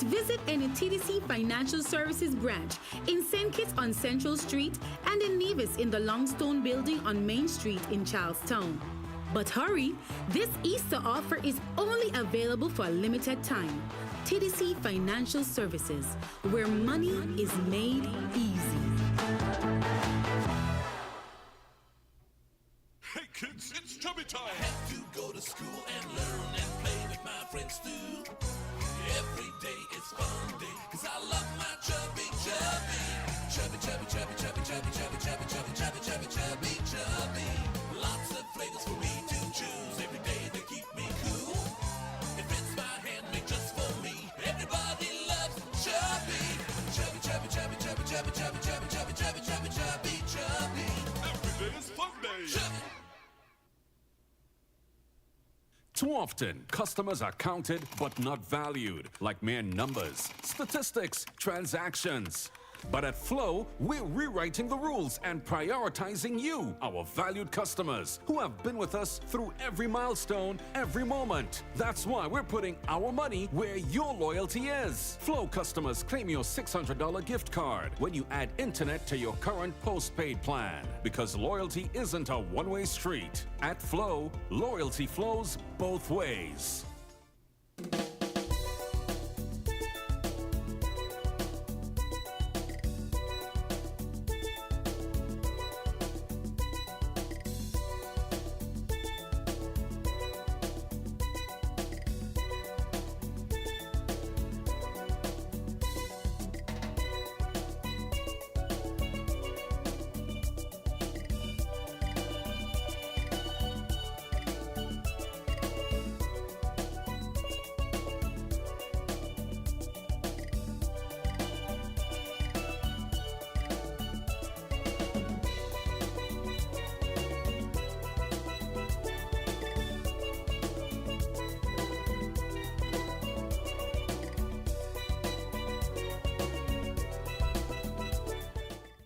Visit any TDC Financial Services branch in St. Kitts on Central Street and in Nevis in the Longstone Building on Main Street in Charlestown. But hurry, this Easter offer is only available for a limited time. TDC Financial Services, where money is made easy. Hey kids, it's chubby time! I have to go to school and learn and play with my friends too. Every day is fun day, cause I love my chubby, chubby. Chubby, chubby, chubby, chubby, chubby, chubby, chubby, chubby, chubby, chubby, chubby, chubby. Lots of flavors for me to choose. Every day they keep me cool. It fits my hand made just for me. Everybody loves chubby. Chubby, chubby, chubby, chubby, chubby, chubby, chubby, chubby, chubby, chubby, chubby, chubby. Every day is fun day! Chubby. Too often, customers are counted but not valued, like mere numbers, statistics, transactions. But at Flow, we're rewriting the rules and prioritizing you, our valued customers, who have been with us through every milestone, every moment. That's why we're putting our money where your loyalty is. Flow customers claim your $600 gift card when you add internet to your current postpaid plan. Because loyalty isn't a one-way street. At Flow, loyalty flows both ways.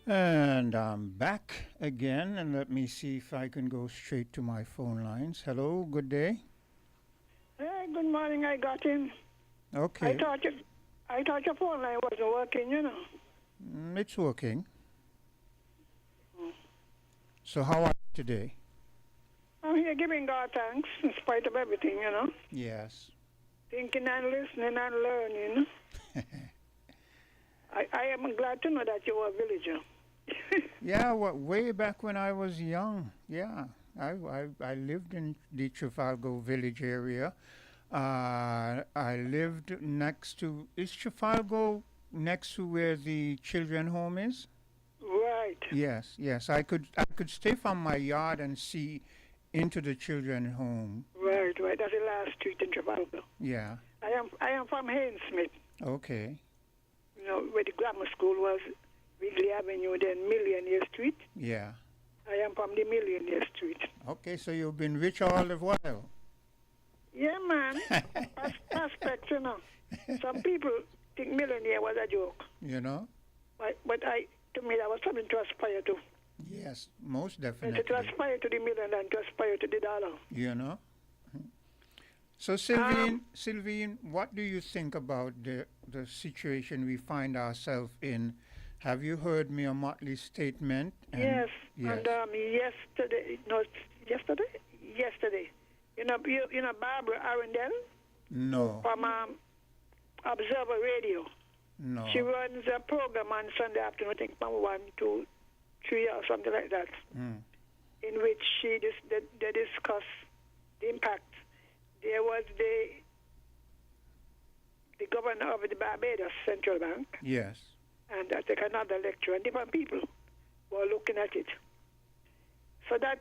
And I'm back again, and let me see if I can go straight to my phone lines. Hello, good day. Hey, good morning. I got in. Okay. I thought your phone line wasn't working, you know. It's working. So how are you today? I'm here giving God thanks in spite of everything, you know. Yes. Thinking and listening and learning. I am glad to know that you are a villager. Yeah, way back when I was young, yeah. I lived in the Trafalgar village area. I lived next to, is Trafalgar next to where the children home is? Right. Yes, yes. I could stay from my yard and see into the children home. Right. That's the last street in Trafalgar. Yeah. I am from Hainsmith. Okay. You know, where the grammar school was, Wrigley Avenue, then Millionaire Street. Yeah. I am from the Millionaire Street. Okay, so you've been rich all the while. Yeah, man. Aspects, you know. Some people think millionaire was a joke. You know? But to me, that was something to aspire to. Yes, most And definitely. to aspire to the million and to aspire to the dollar. You know? So, Sylvine, what do you think about the situation we find ourselves in? Have you heard Mayor Motley's statement? Yes. Yes. And yesterday. You know Barbara Arundel No. from Observer Radio. No. She runs a program on Sunday afternoon, I think from 1 to 3 or something like that, in which they discuss the impact. There was the governor of the Barbados Central Bank, Yes. and I think another lecturer, and different people were looking at it. So I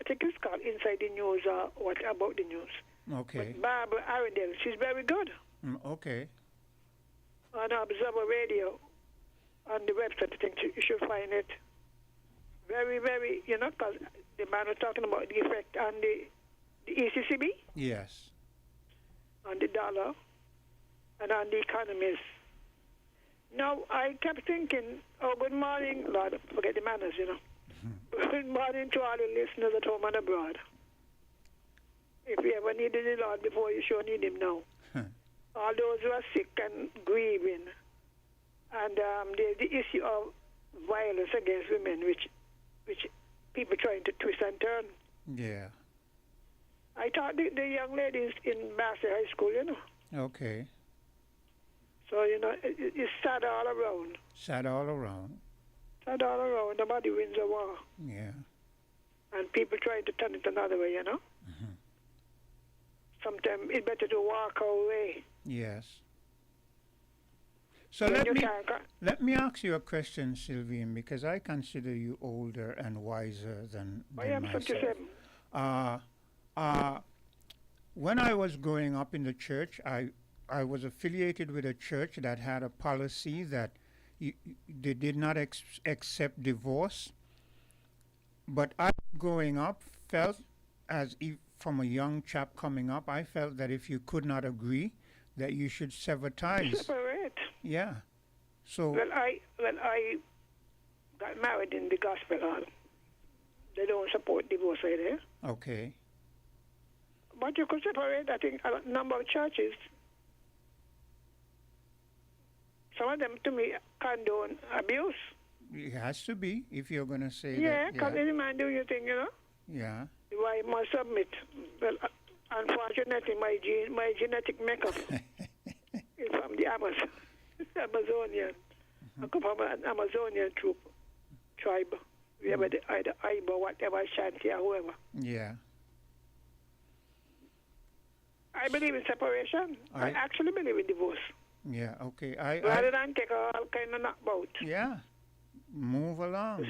think it's called Inside the News or What About the News. Okay. But Barbara Arundel, she's very good. Okay. On Observer Radio, on the website, I think you should find it. Very, very, because the man was talking about the effect on the ECCB, Yes. on the dollar, and on the economies. Now, I kept thinking, good morning, Lord, forget the manners, Good morning to all the listeners at home and abroad. If you ever needed the Lord before, you sure need him now. all those who are sick and grieving, and the issue of violence against women, which people trying to twist and turn. Yeah. I taught the young ladies in Bassett High School, Okay. So, it's sad all around. Sad all around. Sad all around. Nobody wins a war. Yeah. And people trying to turn it another way, Mm-hmm. Sometimes it's better to walk away. Yes. So When let you me can't let me ask you a question, Sylvian, because I consider you older and wiser than I am myself. 37. When I was growing up in the church, I was affiliated with a church that had a policy that they did not accept divorce. But I, growing up, felt as if, from a young chap coming up, I felt that if you could not agree, that you should sever ties. Separate. Yeah. So. Well, I got married in the gospel hall. They don't support divorce right there. Okay. But you could separate, I think, a number of churches. Some of them, to me, condone abuse. It has to be if you're going to say Yeah, that. because any man do your thing, Yeah. The wife must submit. Well, unfortunately, my genetic makeup is from the Amazonian. I come from an Amazonian tribe. We have either Ibo, whatever, Shanti, or whoever. Yeah. I believe in separation. I actually believe in divorce. Yeah. Okay. Rather than take all kind of knockout. Yeah. Move along.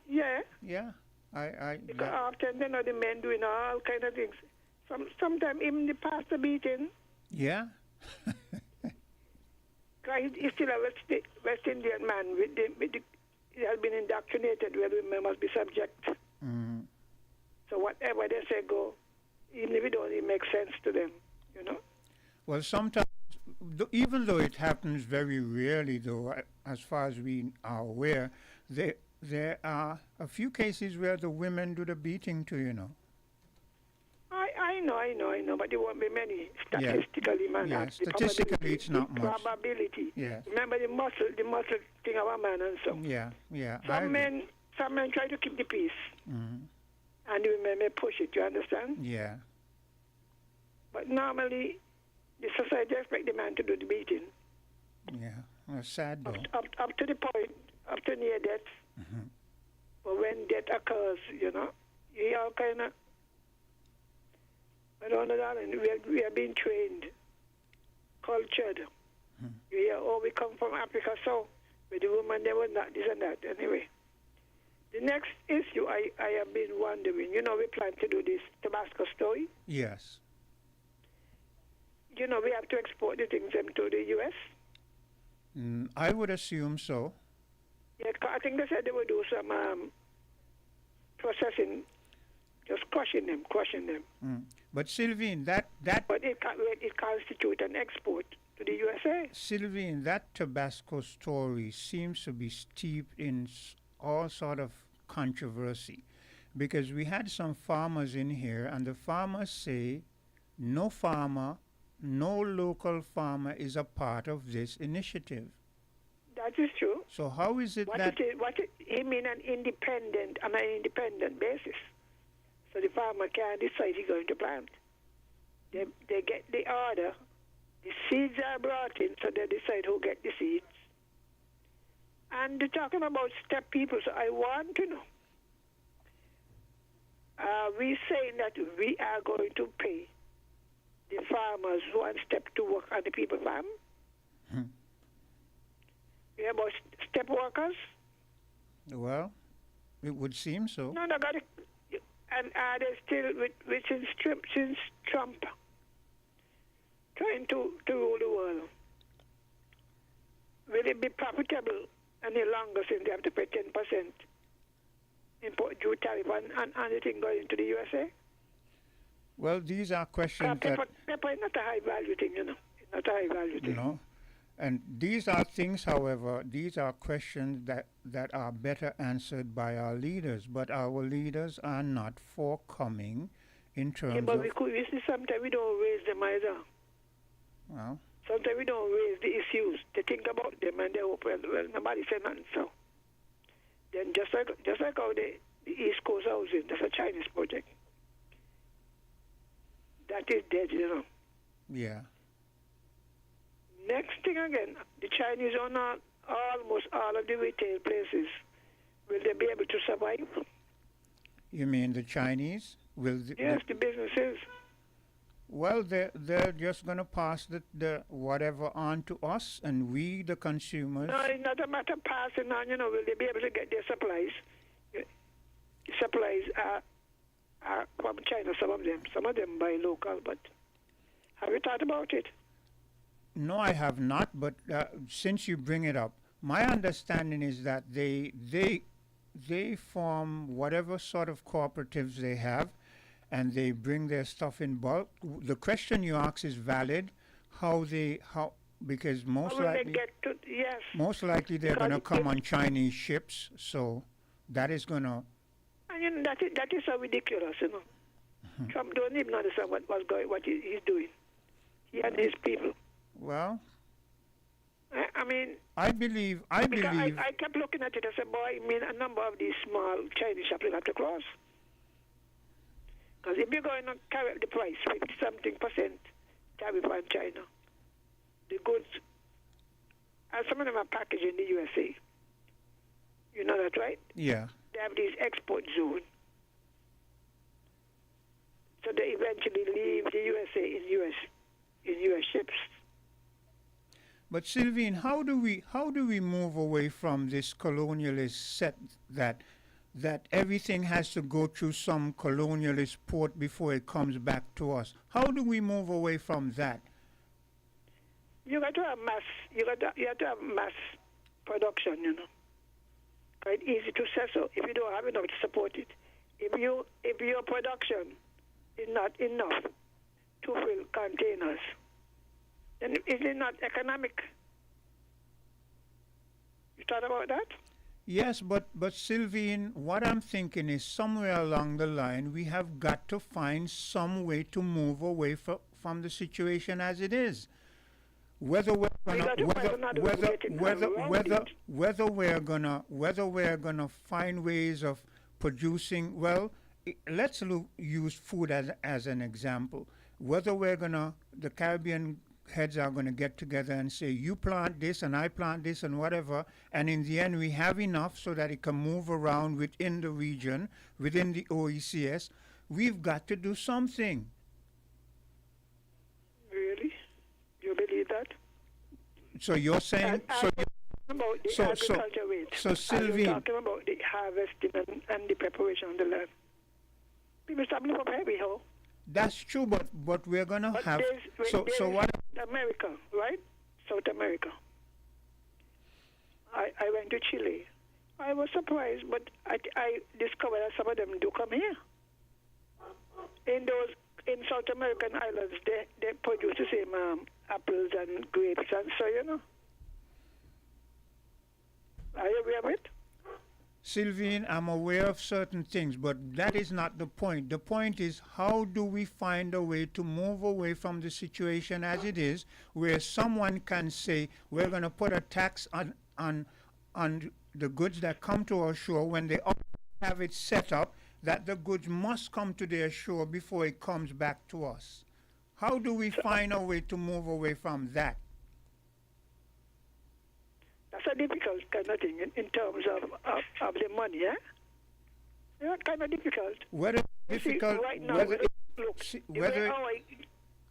Yeah. Yeah. Because often, the men doing all kind of things. Sometimes even the pastor beating. Yeah. He's still a West Indian man. He has been indoctrinated where women must be subject. Mm-hmm. So whatever they say go, even if it don't even make sense to them, Well, sometimes, even though it happens very rarely, though, as far as we are aware, there are a few cases where the women do the beating too, I know, but there won't be many statistically, man. Yeah, statistically it's not much. Probability. Yeah. Remember the muscle thing of a man and so. Yeah. Some men try to keep the peace, Mm-hmm. and the women may push it. You understand? Yeah. But normally, the society expects the man to do the beating. Yeah. Well, sad though. Up to the point, up to near death. Mm-hmm. But when death occurs, you all kind of. I don't know, darling. We are being trained, cultured. Hmm. You hear, we come from Africa, so with the woman, they were not this and that. Anyway, the next issue I have been wondering, we plan to do this Tabasco story. Yes. We have to export the things them to the U.S. I would assume so. Yeah, I think they said they would do some processing, just crushing them. Mm. But Sylvine, that But it constitutes an export to the USA. Sylvine, that Tabasco story seems to be steeped in all sort of controversy, because we had some farmers in here, and the farmers say no local farmer is a part of this initiative. That is true. So how is it He mean on an independent basis. So the farmer can decide he's going to plant. They get the order. The seeds are brought in, so they decide who get the seeds. And they're talking about step people, so I want to know. We saying that we are going to pay the farmers one step to work on the people farm? We have about step workers? Well, it would seem so. No, got it. And are they still since Trump trying to rule the world? Will it be profitable any longer since they have to pay 10% import duty tariff on anything going into the USA? Well, these are questions pepper is not a high value thing, It's not a high value thing. No. And these are things, however, these are questions that are better answered by our leaders, but our leaders are not forthcoming in terms but of... we see sometimes we don't raise them either. Well, Sometimes we don't raise the issues. They think about them and they hope, well, nobody say nothing. So then just like how the East Coast housing, that's a Chinese project. That is dead, you know. yeah. Next thing again, the Chinese own almost all of the retail places. Will they be able to survive? You mean the Chinese? Yes, the businesses. Well, they're just going to pass the whatever on to us, and we, the consumers. No, it's not a matter of passing on, you know. Will they be able to get their supplies? Supplies are from China, some of them. Some of them buy local, but have you thought about it? No, I have not. But since you bring it up, my understanding is that they form whatever sort of cooperatives they have, and they bring their stuff in bulk. The question you ask is valid. Because most How will they likely, get to, yes. most likely they're going to Because come on Chinese ships. So that is going to. And you know, that is so ridiculous, you know. Trump don't even understand what he's doing. He and his people. Well, I mean, I believe. I kept looking at it. I said, boy, I mean, a number of these small Chinese shops will have to close. Because if you're going to carry up the price, 50-something% tariff on China, the goods, and some of them are packaged in the USA. You know that, right? Yeah. They have these export zones. So they eventually leave the USA in US ships. But Sylvine, how do we move away from this colonialist set that everything has to go through some colonialist port before it comes back to us? How do we move away from that? You got to have mass production, you know. Quite easy to say so if you don't have enough to support it. If your production is not enough to fill containers, then is it not economic? You thought about that? Yes, but Sylvine, what I'm thinking is somewhere along the line we have got to find some way to move away from the situation as it is. Whether we're gonna find ways of producing, well, let's use food as an example. Whether the Caribbean heads are going to get together and say, you plant this and I plant this and whatever, and in the end we have enough so that it can move around within the region, within the OECS, we've got to do something. Really? You believe that? So you're saying... About the agriculture rate. So Sylvie... Are you talking about the harvesting and the preparation of the land? People start looking up heavy, how? That's true, but we're going to have... So what... America, right? South America. I went to Chile. I was surprised, but I discovered that some of them do come here. In South American islands, they produce the same apples and grapes and so, you know. Are you aware of it? Sylvine, I'm aware of certain things, but that is not the point. The point is, how do we find a way to move away from the situation as it is, where someone can say, we're going to put a tax on the goods that come to our shore when they have it set up that the goods must come to their shore before it comes back to us? How do we find a way to move away from that? That's a difficult kind of thing in terms of the money, eh? Yeah, kind of difficult. Whether difficult, right now, whether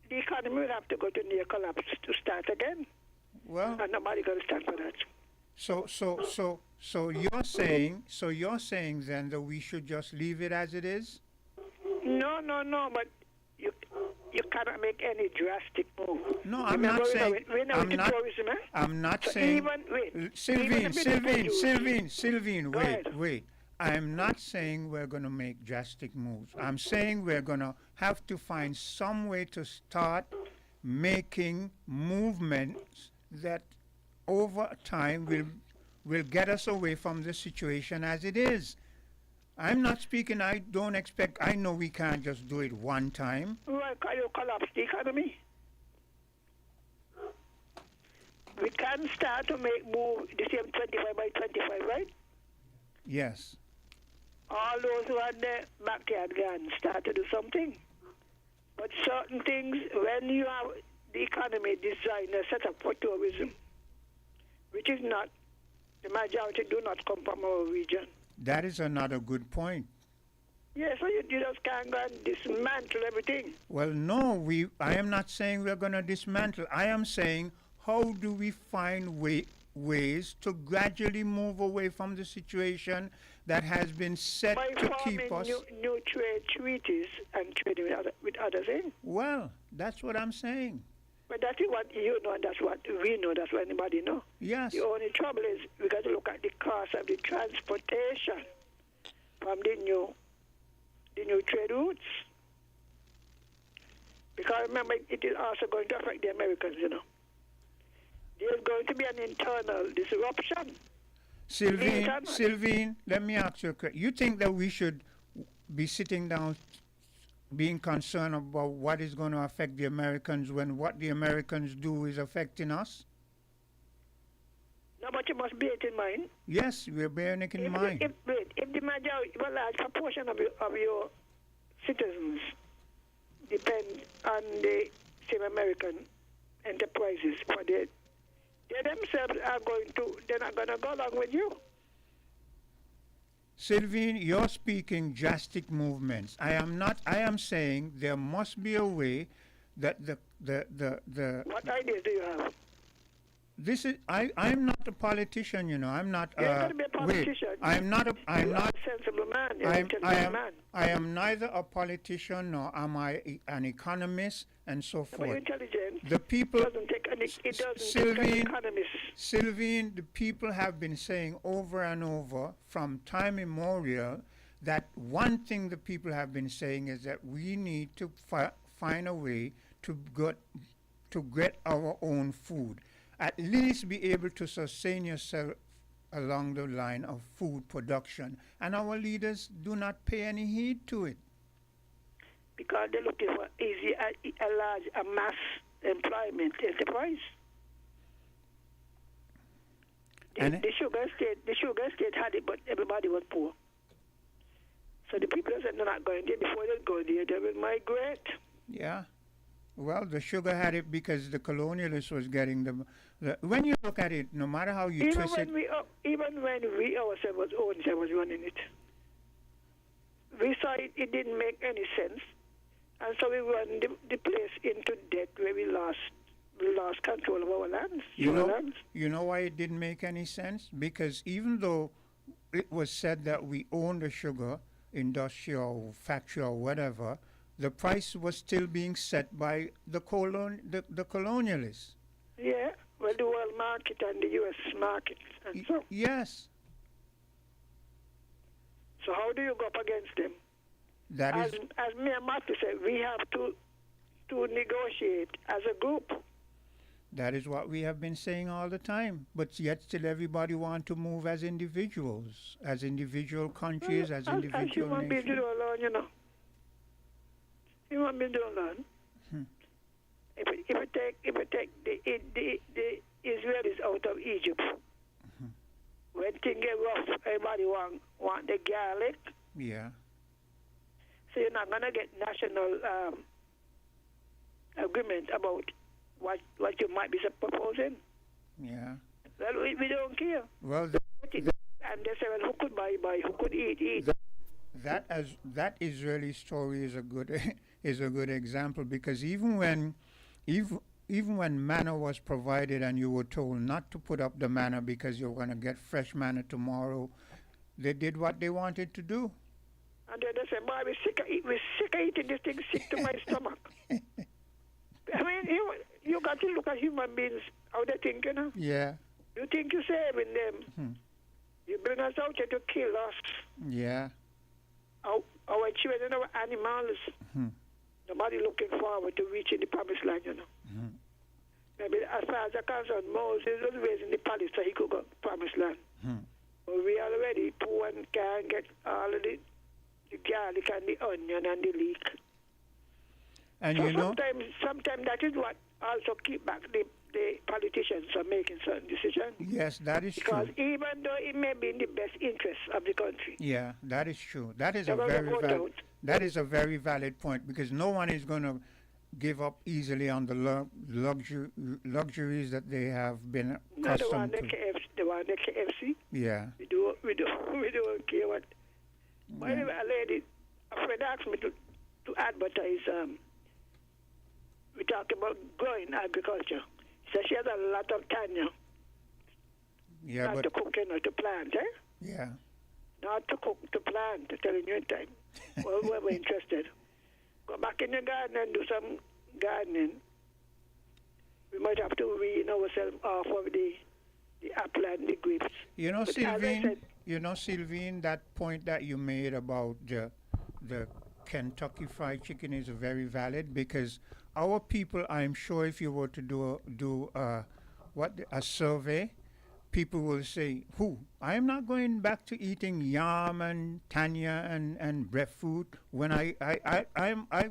the economy will have to go to near collapse to start again. Well, and nobody going to stand for that. So you're saying then that we should just leave it as it is? No, but you cannot make any drastic move. No, I'm not saying. I'm not saying. Sylvine, wait. I'm not saying we're going to make drastic moves. I'm saying we're going to have to find some way to start making movements that over time will get us away from the situation as it is. I'm not speaking, I know we can't just do it one time. Well, can you collapse the economy? we can start to move the same 25 by 25, right? Yes. All those who had their backyard gardens start to do something. But certain things, when you have the economy designed and set up for tourism, which is not, the majority do not come from our region. That is another good point. Yeah, so you just can't go and dismantle everything. Well, no, I am not saying we're going to dismantle. I am saying, how do we find ways to gradually move away from the situation that has been set By to keep forming us? new trade treaties and trading with other things. Well, that's what I'm saying. But that is what you know, and that's what we know, that's what anybody know. Yes. The only trouble is we got to look at the cost of the transportation from the new trade routes. Because remember, it is also going to affect the Americans, you know. There's going to be an internal disruption. Sylvine, let me ask you a question. You think that we should be sitting down being concerned about what is going to affect the Americans when what the Americans do is affecting us? No, but you must bear it in mind. Yes, we're bearing it in mind. If the majority, a large proportion of your citizens depend on the same American enterprises, for they themselves they're not going to go along with you. Sylvine, you're speaking drastic movements. I am saying there must be a way that the What ideas do you have? This is I'm not a politician, you know. I'm not. You're going to be a politician. Wait, I'm not. I'm You're not. a sensible man. You're an intelligent man. I am neither a politician nor am I an economist and so But forth. you're intelligent. The people. It doesn't take an economist. Sylvine, the people have been saying over and over from time immemorial that one thing the people have been saying is that we need to find a way to get our own food. At least be able to sustain yourself along the line of food production. And our leaders do not pay any heed to it. Because they're looking for a mass employment enterprise. The sugar state had it, but everybody was poor. So the people said they're not going there. Before they go there, they will migrate. Yeah. Well, the sugar had it because the colonialists was getting the when you look at it, no matter how you twist it. Even when we ourselves was running it, we saw it didn't make any sense. And so we run the place into debt where we lost control of our lands. You know why it didn't make any sense? Because even though it was said that we own the sugar industry or factory or whatever, the price was still being set by the colonialists. Yeah, well, the world market and the U.S. market. And so. Yes. So how do you go up against them? As me and Matthew said, we have to negotiate as a group. That is what we have been saying all the time. But yet still everybody want to move as individuals, as individual countries, as individual nations. As human beings do alone, you know. Human beings do alone. If we take the Israelis out of Egypt, when things get rough, everybody want the garlic. Yeah. So you're not gonna get national agreement about what you might be proposing. Yeah. Well, we don't care. Well, and they say, well, who could buy, who could eat. That Israeli story is a good example, because even when manna was provided and you were told not to put up the manna because you're going to get fresh manna tomorrow, they did what they wanted to do. And then they say, boy, we're sick of eating this thing, sick to my stomach. I mean, you got to look at human beings, how they think, you know. Yeah. You think you're saving them. You bring us out here to kill us. Yeah. Our children, our animals. Nobody looking forward to reaching the promised land, you know. Maybe as far as I'm concerned, Moses was raised in the palace so he could go to the promised land. But we are already poor and can't get all of the garlic and the onion and the leek. And so sometimes that is what also keep back the politicians from making certain decisions. Yes, that is Because true. even though it may be in the best interest of the country, Yeah, that is true. That is they're a going to very vote valid. out. That is a very valid point because no one is going to give up easily on the luxuries that they have been No, the one accustomed the to. KFC, the one the KFC. Yeah. We don't care what. By the way, a lady, a friend asked me to advertise. We talked about growing agriculture. So she has a lot of time now. Yeah, Not but to cook, to plant, eh? yeah. Not to cook, to plant, to tell you in time. Well, whoever interested. Go back in the garden and do some gardening. We might have to wean ourselves off of the apple and the grapes. You know, But as I Sylvine. said- Sylvine, that point that you made about the Kentucky Fried Chicken is very valid because our people, I'm sure, if you were to do a survey, people will say, "Who? I am not going back to eating yam and tanya and breadfruit when I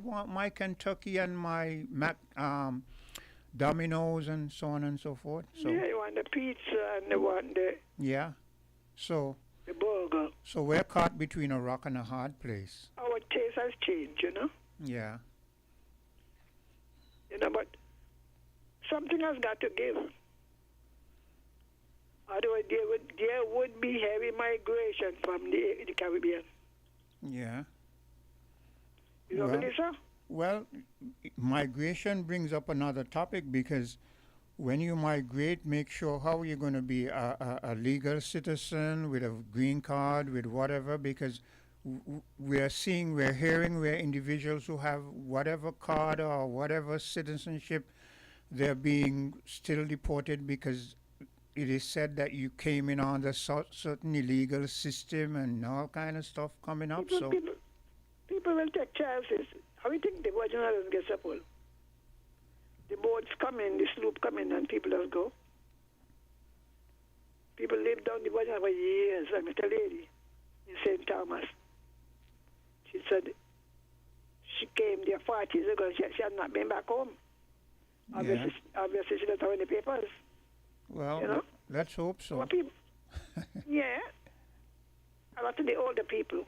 want my Kentucky and my Domino's and so on and so forth." So Yeah, you want the pizza and the one yeah, so the burger. so we're caught between a rock and a hard place. Our taste has changed, Yeah, but something has got to give. Otherwise, there would be heavy migration from the Caribbean. yeah. You know, Well- Melissa? Well, migration brings up another topic because when you migrate, make sure how you're going to be a legal citizen with a green card, with whatever, because we're hearing where individuals who have whatever card or whatever citizenship, they're being still deported because it is said that you came in on the certain illegal system and all kind of stuff coming up. So People will take chances. How do you think the Virgin Islands get settled? The boats come in, the sloop come in, and people just go. People live down the Virgin Islands for years. I met a lady in St. Thomas. She said she came there 40 years ago. She had not been back home. Obviously she doesn't have any papers. well, You know? let's hope so. Well, people, yeah. A lot of the older people,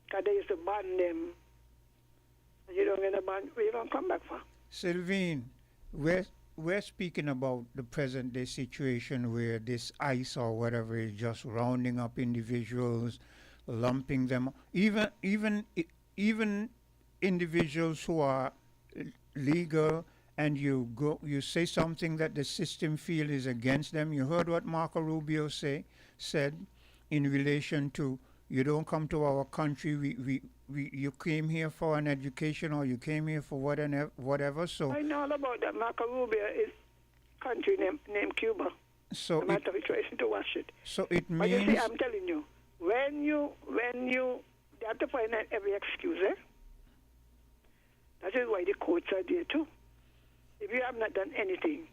because they used to ban them. And you don't get a ban, where you don't come back for. Sylvine, we're speaking about the present day situation where this ICE or whatever is just rounding up individuals, lumping them, even individuals who are legal, and you say something that the system feel is against them. You heard what Marco Rubio said in relation to you don't come to our country. You came here for an education or you came here for whatever. So I know all about that. Marco Rubio is country named Cuba. so I might have a choice to watch it. so it But you see, means I'm telling you, when you they have to find out every excuse, eh? That is why the courts are there too. If you have not done anything,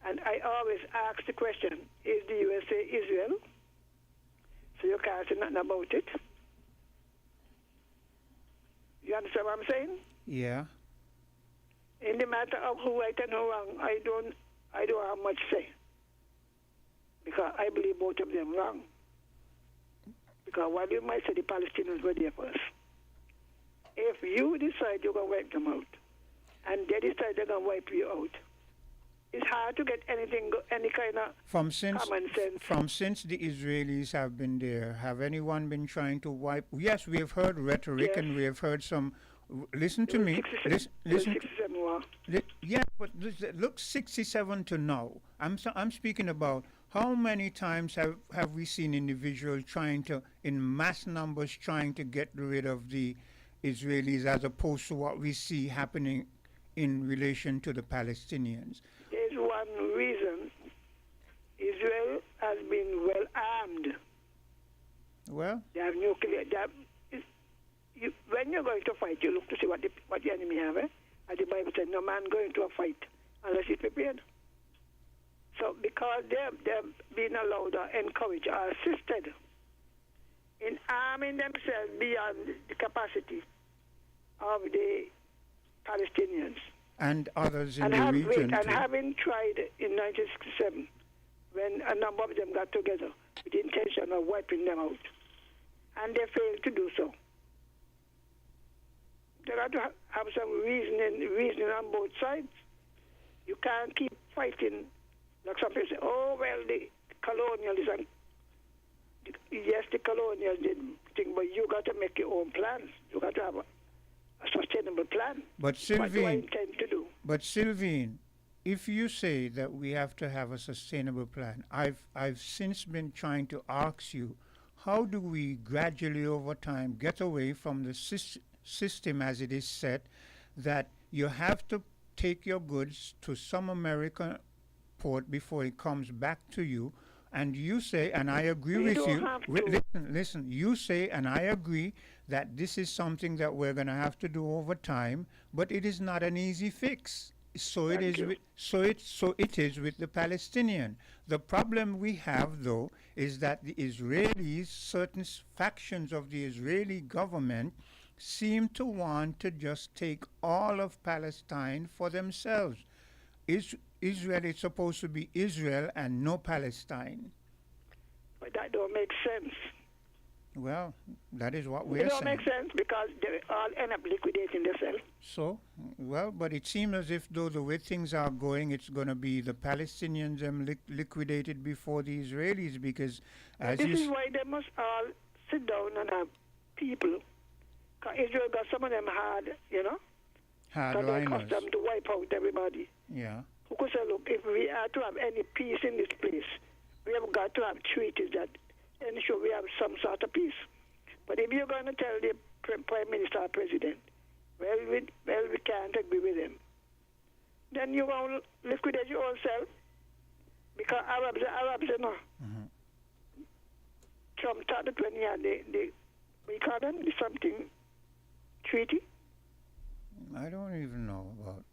and I always ask the question, is the USA Israel? So you can't say nothing about it. You understand what I'm saying? yeah. In the matter of who right and who wrong, I don't have much say. Because I believe both of them wrong. Because while you might say the Palestinians were there first, if you decide you're going to wipe them out, and they decide they're going to wipe you out, it's hard to get any kind of From since the Israelis have been there, have anyone been trying to wipe? Yes, we have heard rhetoric Yes. and we have heard some. Listen to me. Listen. 67 war. Yeah, but look, 67 to now. I'm speaking about how many times have we seen individuals trying to, in mass numbers, trying to get rid of the Israelis as opposed to what we see happening in relation to the Palestinians. There's one reason Israel has been well armed. Well, They have nuclear. When you're going to fight, you look to see what the enemy have. Eh? And the Bible said, no man going to a fight unless he's prepared. So because they've been allowed or encouraged or assisted in arming themselves beyond the capacity of the Palestinians. and others in And, the region too. having tried in 1967 when a number of them got together with the intention of wiping them out. And they failed to do so. They got to have some reasoning on both sides. You can't keep fighting like some people say, oh, well, the colonialism, yes, the colonials did thing, but you got to make your own plans. You got to have a sustainable plan. But What do I Sylvine, intend to do? but Sylvine, if you say that we have to have a sustainable plan, I've since been trying to ask you, how do we gradually over time get away from the system as it is set, that you have to take your goods to some American port before it comes back to you, and you say, and I agree We with don't you. have to. Listen. You say, and I agree that this is something that we're going to have to do over time, but it is not an easy fix. So it Thank is. you. So it is with the Palestinian. The problem we have, though, is that the Israelis, certain factions of the Israeli government, seem to want to just take all of Palestine for themselves. Israel is supposed to be Israel and no Palestine. But that don't make sense. Well, that is what It we're don't saying. make sense because they all end up liquidating themselves. So, well, but it seems as if though the way things are going, it's going to be the Palestinians liquidated before the Israelis, because as This you is why they must all sit down and have people. 'Cause Israel got some of them hard, had because they liners. them to wipe out everybody. Yeah. Who could say, look, if we are to have any peace in this place, we have got to have treaties that ensure we have some sort of peace. But if you're going to tell the Prime Minister or President, well, we can't agree with him, then you're going to liquidate your own self. Because Arabs are Arabs, Trump started when he had we call them, the something treaty. I don't even know about.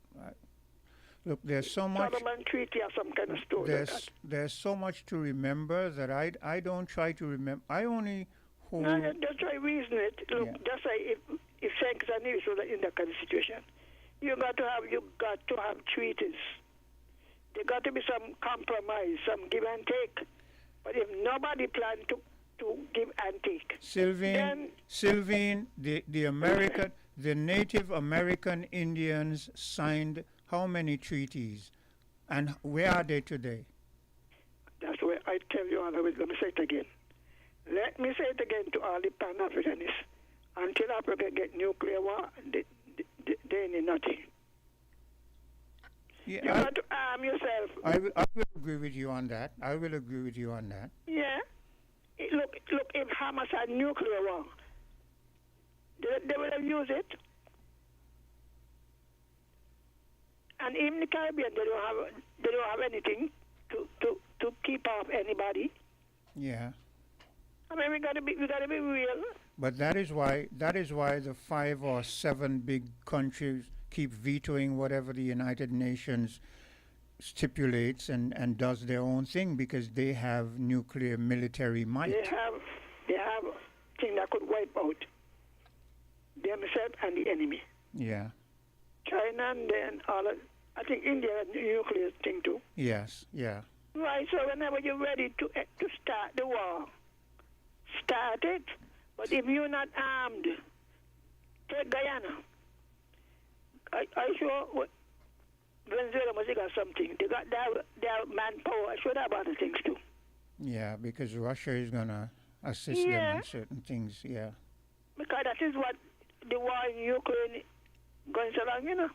Look, there's so much. Solomon Treaty or some kind of story like that. There's so much to remember that I don't try to remember. I only hold. No, just try reason it. Look, Yeah. just say if Saints and Nevis was in that kind of situation, you got to have treaties. There got to be some compromise, some give and take. But if nobody plan to give and take, Sylvine, the Native American Indians signed how many treaties, and where are they today? that's where I tell you all. Let me say it again. Let me say it again to all the Pan-Africanists. Until Africa get nuclear war, they need nothing. You Yeah, got to arm yourself. I will agree with you on that. I will agree with you on that. Yeah. Look, if Hamas had nuclear war, they would have used it. And even the Caribbean, they don't have anything to keep off anybody. Yeah. I mean, we gotta be real. But that is why the 5 or 7 big countries keep vetoing whatever the United Nations stipulates and does their own thing, because they have nuclear military might. They have things that could wipe out themselves and the enemy. Yeah. China and then I think India has nuclear thing too. Yes. Yeah. Right, so whenever you're ready to start the war, start it. But if you're not armed, take Guyana. I sure Venezuela must have got something. They got their manpower. I sure they have other things too. Yeah, because Russia is gonna assist them in certain things. Yeah. Because that is what the war in Ukraine going along,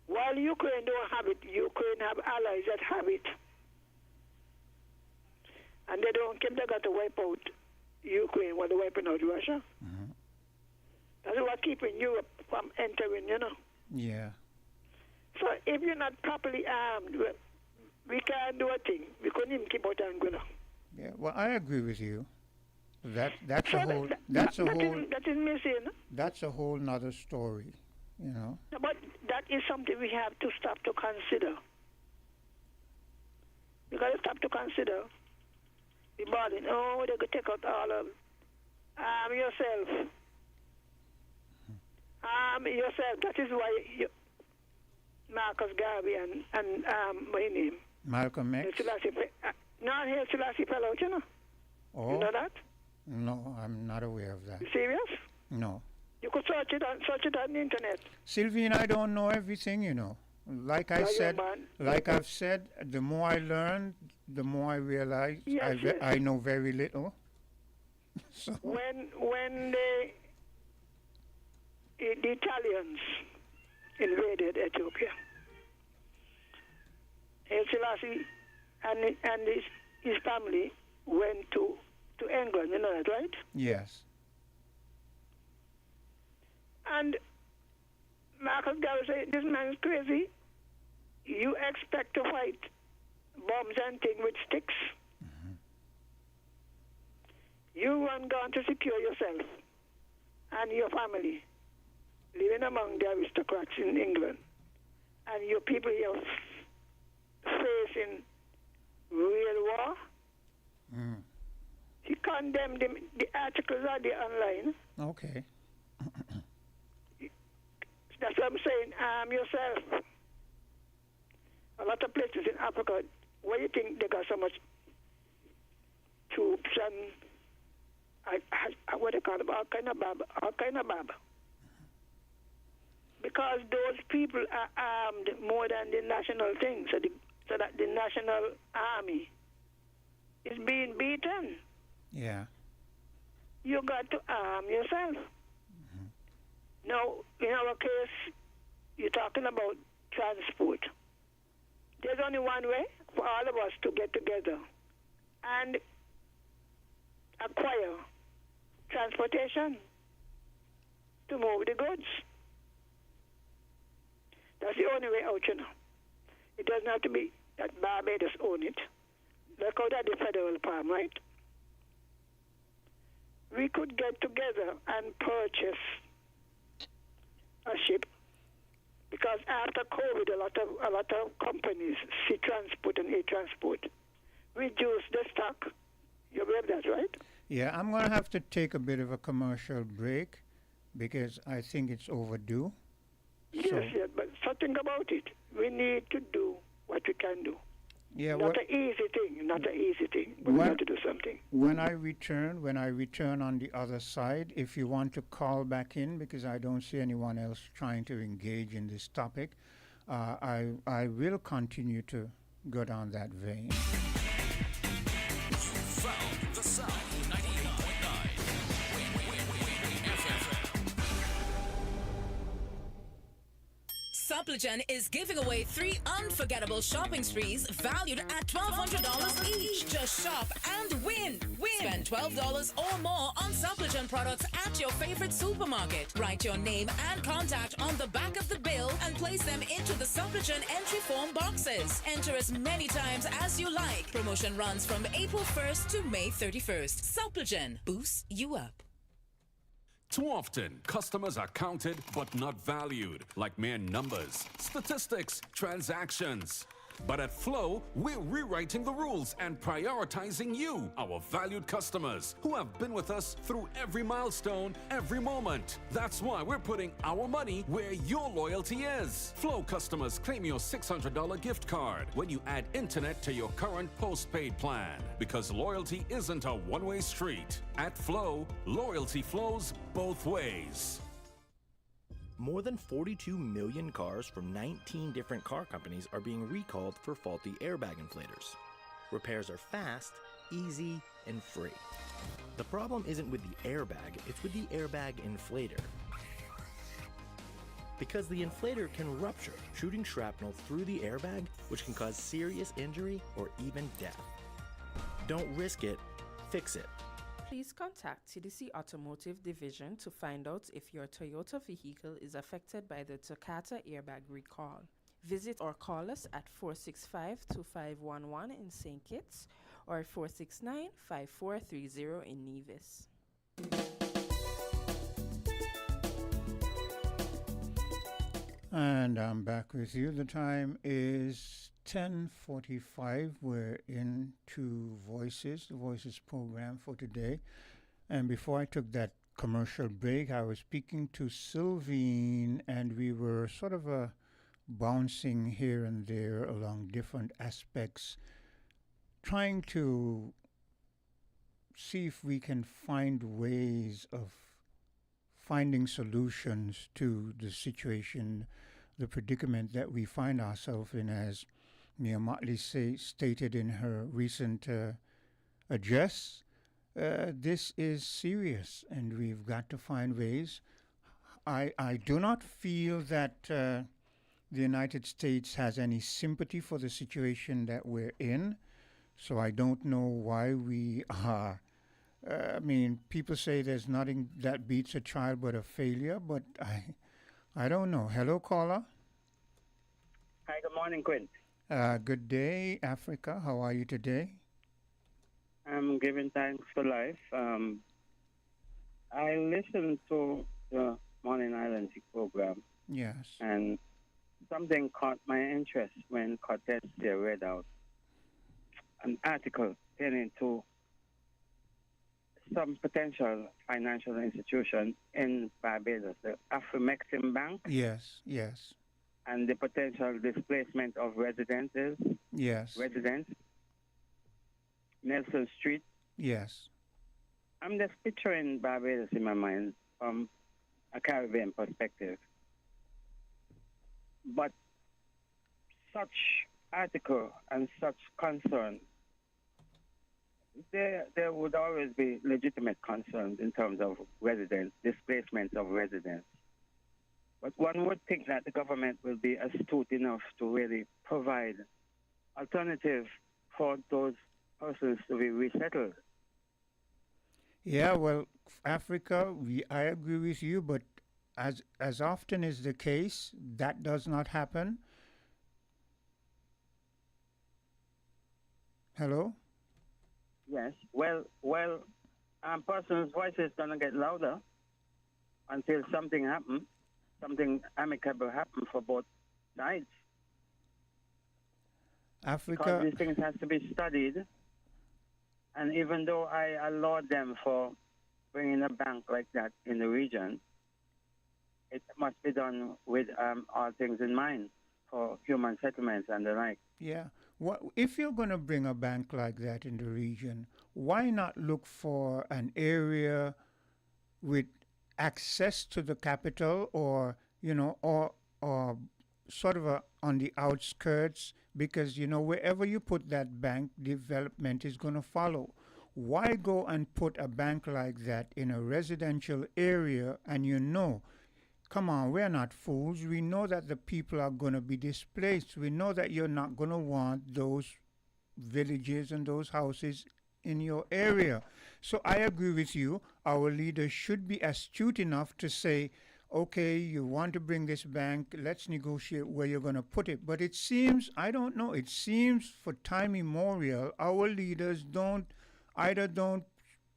While Ukraine don't have it, Ukraine have allies that have it. And they don't care, they got to wipe out Ukraine while they're wiping out Russia. That's what keeping Europe from entering, Yeah. So if you're not properly armed, we can't do a thing. We couldn't even keep out Angola. Yeah. Well, I agree with you. That's So a whole. that is missing. That's a whole nother story. But that is something we have to stop to consider. We got to stop to consider the burden. Oh, they could take out all of arm yourself. Arm yourself. That is why Marcus Garvey and my name, Malcolm X? No, Haile Selassie fell out, you know. Oh, You know that? no, I'm not aware of that. You serious? No. You could search it on the internet. Sylvine, I don't know everything, you know. Like I Yeah, said, man. like I've said, the more I learn, the more I realize Yes, yes. I know very little. So, When the Italians invaded Ethiopia, Haile Selassie and his family went to England, you know that, right? yes. And Marcus Garvey said, this man is crazy. You expect to fight bombs and things with sticks. You weren't going to secure yourself and your family living among the aristocrats in England. And your people here facing real war. He condemned them. The articles are there online. Okay. That's what I'm saying. Arm yourself. A lot of places in Africa, where you think they got so much troops and what they call them, all kind of bab. Because those people are armed more than the national thing, so that the national army is being beaten. Yeah. You got to arm yourself. Now, in our case, you're talking about transport. There's only one way for all of us to get together and acquire transportation to move the goods. That's the only way out, you know. It doesn't have to be that Barbados own it. Look out at the federal palm, right? We could get together and purchase a ship, because after COVID, a lot of companies, Sea Transport and Air Transport, reduce the stock. You aware of that, right? Yeah, I'm going to have to take a bit of a commercial break because I think it's overdue. Yes, yes, but something about it. We need to do what we can do. Yeah, Not an easy thing, but we have to do something. when I return on the other side, if you want to call back in, because I don't see anyone else trying to engage in this topic, I will continue to go down that vein. Found the sound 98.9. Supplegen is giving away 3 unforgettable shopping sprees valued at $1,200 each. Just shop and win. Spend $12 or more on Supplegen products at your favorite supermarket. Write your name and contact on the back of the bill and place them into the Supplegen entry form boxes. Enter as many times as you like. Promotion runs from April 1st to May 31st. Supplegen boosts you up. Too often, customers are counted but not valued, like mere numbers, statistics, transactions. But at Flow, we're rewriting the rules and prioritizing you, our valued customers, who have been with us through every milestone, every moment. That's why we're putting our money where your loyalty is. Flow customers claim your $600 gift card when you add internet to your current postpaid plan. Because loyalty isn't a one-way street. At Flow, loyalty flows both ways. More than 42 million cars from 19 different car companies are being recalled for faulty airbag inflators. Repairs are fast, easy, and free. The problem isn't with the airbag, it's with the airbag inflator. Because the inflator can rupture, shooting shrapnel through the airbag, which can cause serious injury or even death. Don't risk it, fix it. Please contact TDC Automotive Division to find out if your Toyota vehicle is affected by the Takata airbag recall. Visit or call us at 465-2511 in St. Kitts or 469-5430 in Nevis. And I'm back with you. The time is 10:45. We're into Voices, the Voices program for today. And before I took that commercial break, I was speaking to Sylvine, and we were sort of bouncing here and there along different aspects, trying to see if we can find ways of finding solutions to the situation, the predicament that we find ourselves in, as Mia Motley stated in her recent address. This is serious, and we've got to find ways. I do not feel that the United States has any sympathy for the situation that we're in, so I don't know why we are. I mean, people say there's nothing that beats a trial but a failure, but I don't know. Hello, caller. Hi, good morning, Quinn. Good day, Africa. How are you today? I'm giving thanks for life. I listened to the Morning Island program, Yes. and something caught my interest when Cortez there read out an article pertaining to some potential financial institution in Barbados, the Afro-Mexican Bank, Yes, yes, and the potential displacement of residents, yes, Nelson Street. yes. I'm just picturing Barbados in my mind from a Caribbean perspective. But such article and such concern, there would always be legitimate concerns in terms of residents, displacement of residents. But one would think that the government will be astute enough to really provide alternative for those persons to be resettled. Yeah, well, Africa, I agree with you, but as often is the case, that does not happen. Hello? Yes. Well, persons' voice is going to get louder until something happens, something amicable happens for both sides. Africa. Because these things has to be studied. And even though I laud them for bringing a bank like that in the region, it must be done with all things in mind for human settlements and the like. Yeah. If you're going to bring a bank like that in the region, why not look for an area with access to the capital, or or sort of on the outskirts, because wherever you put that bank, development is going to follow. Why go and put a bank like that in a residential area, and come on, we're not fools. We know that the people are going to be displaced. We know that you're not going to want those villages and those houses in your area. So I agree with you. Our leaders should be astute enough to say, okay, you want to bring this bank, let's negotiate where you're going to put it. But it seems, I don't know, it seems for time immemorial, our leaders don't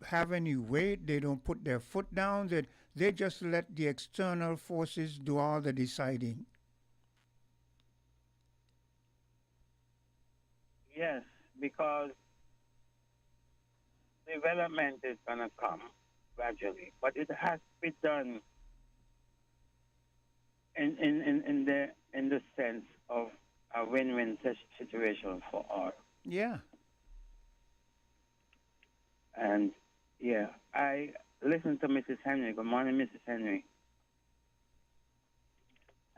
have any weight, they don't put their foot down, they just let the external forces do all the deciding. Yes, because development is going to come gradually, but it has to be done in the sense of a win-win situation for all. Yeah. And yeah, I listened to Mrs. Henry. Good morning, Mrs. Henry.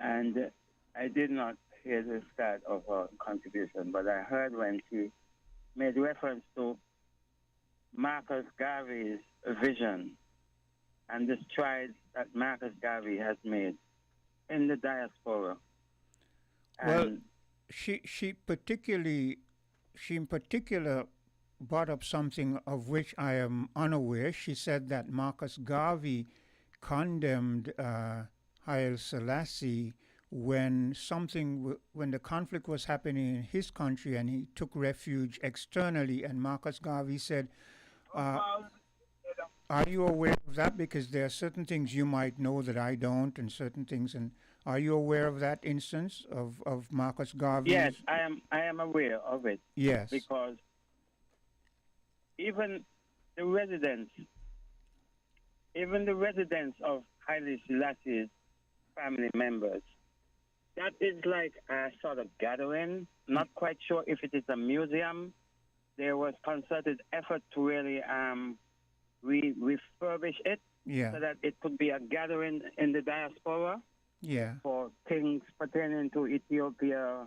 And I did not hear the start of her contribution, but I heard when she made reference to Marcus Garvey's vision and the strides that Marcus Garvey has made in the diaspora. Well, she in particular brought up something of which I am unaware. She said that Marcus Garvey condemned Haile Selassie when the conflict was happening in his country, and he took refuge externally. And Marcus Garvey said, are you aware of that? Because there are certain things you might know that I don't, and certain things. And are you aware of that instance of Marcus Garvey? Yes, I am aware of it. Yes. Because even the residents of Haile Selassie's family members, That is like a sort of gathering. Not quite sure if it is a museum. There was concerted effort to really refurbish it Yeah. so that it could be a gathering in the diaspora Yeah. for things pertaining to Ethiopia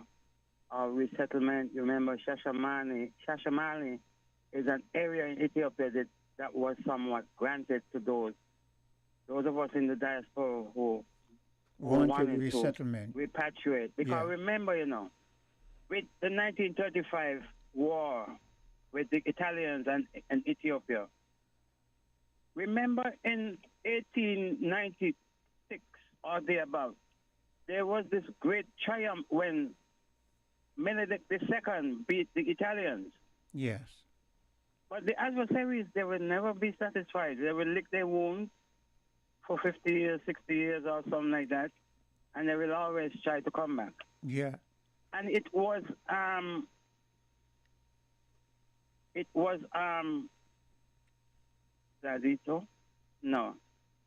resettlement. You remember Shashamane. Shashamane is an area in Ethiopia that was somewhat granted to those of us in the diaspora who Wanted resettlement. to repatriate. Because Yeah. remember, with the 1935 war with the Italians and Ethiopia, remember in 1896 or thereabouts, there was this great triumph when Benedict II beat the Italians. Yes. But the adversaries, they will never be satisfied. They will lick their wounds for 50 years, 60 years or something like that, and they will always try to come back. Yeah. And it was Zadito? No.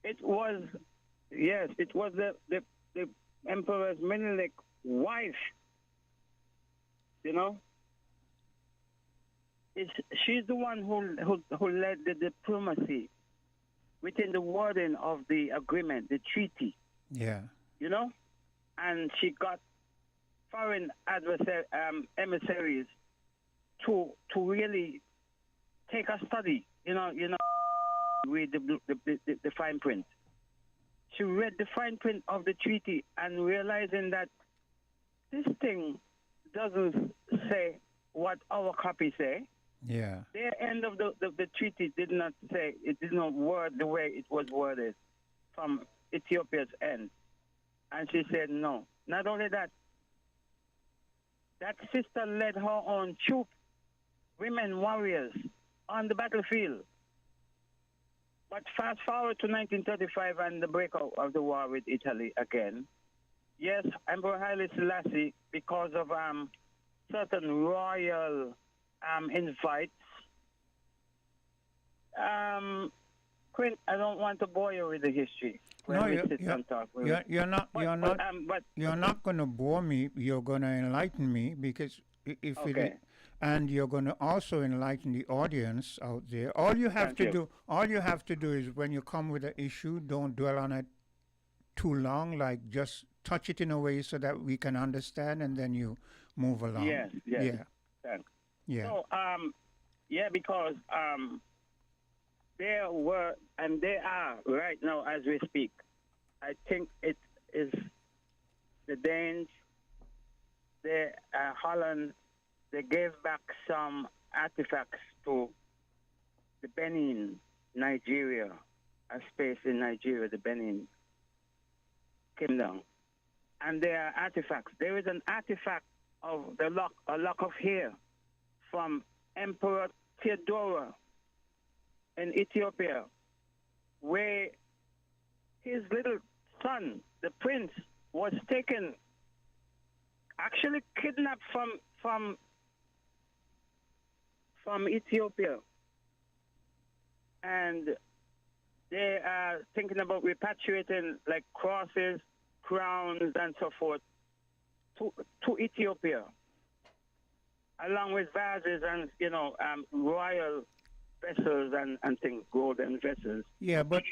It was the Emperor's Menelik wife, she's the one who led the diplomacy within the wording of the agreement, the treaty. Yeah. And she got foreign emissaries to really take a study, read the fine print. She read the fine print of the treaty and realizing that this thing doesn't say what our copy say. Yeah. Their end of the treaty did not say, it did not word the way it was worded from Ethiopia's end. And she said no. Not only that, that sister led her own troop, women warriors, on the battlefield. But fast forward to 1935 and the breakout of the war with Italy again. Yes, Emperor Haile Selassie, because of certain royal invites. Quinn, I don't want to bore you with the history. No, you're not going to bore me. You're going to enlighten me because and you're going to also enlighten the audience out there. All you have to do is when you come with an issue, don't dwell on it too long. Like just touch it in a way so that we can understand, and then you move along. Yes. Thanks. Yeah. So, because there were and there are right now as we speak. I think it is the Danes, Holland. They gave back some artifacts to the Benin, Nigeria, a space in Nigeria, the Benin Kingdom. And there are artifacts. There is an artifact of a lock of hair from Emperor Theodora in Ethiopia, where his little son, the prince, was taken, actually kidnapped from Ethiopia. And they are thinking about repatriating like crosses, crowns, and so forth to Ethiopia, along with vases and, royal vessels and things, golden vessels. Yeah, but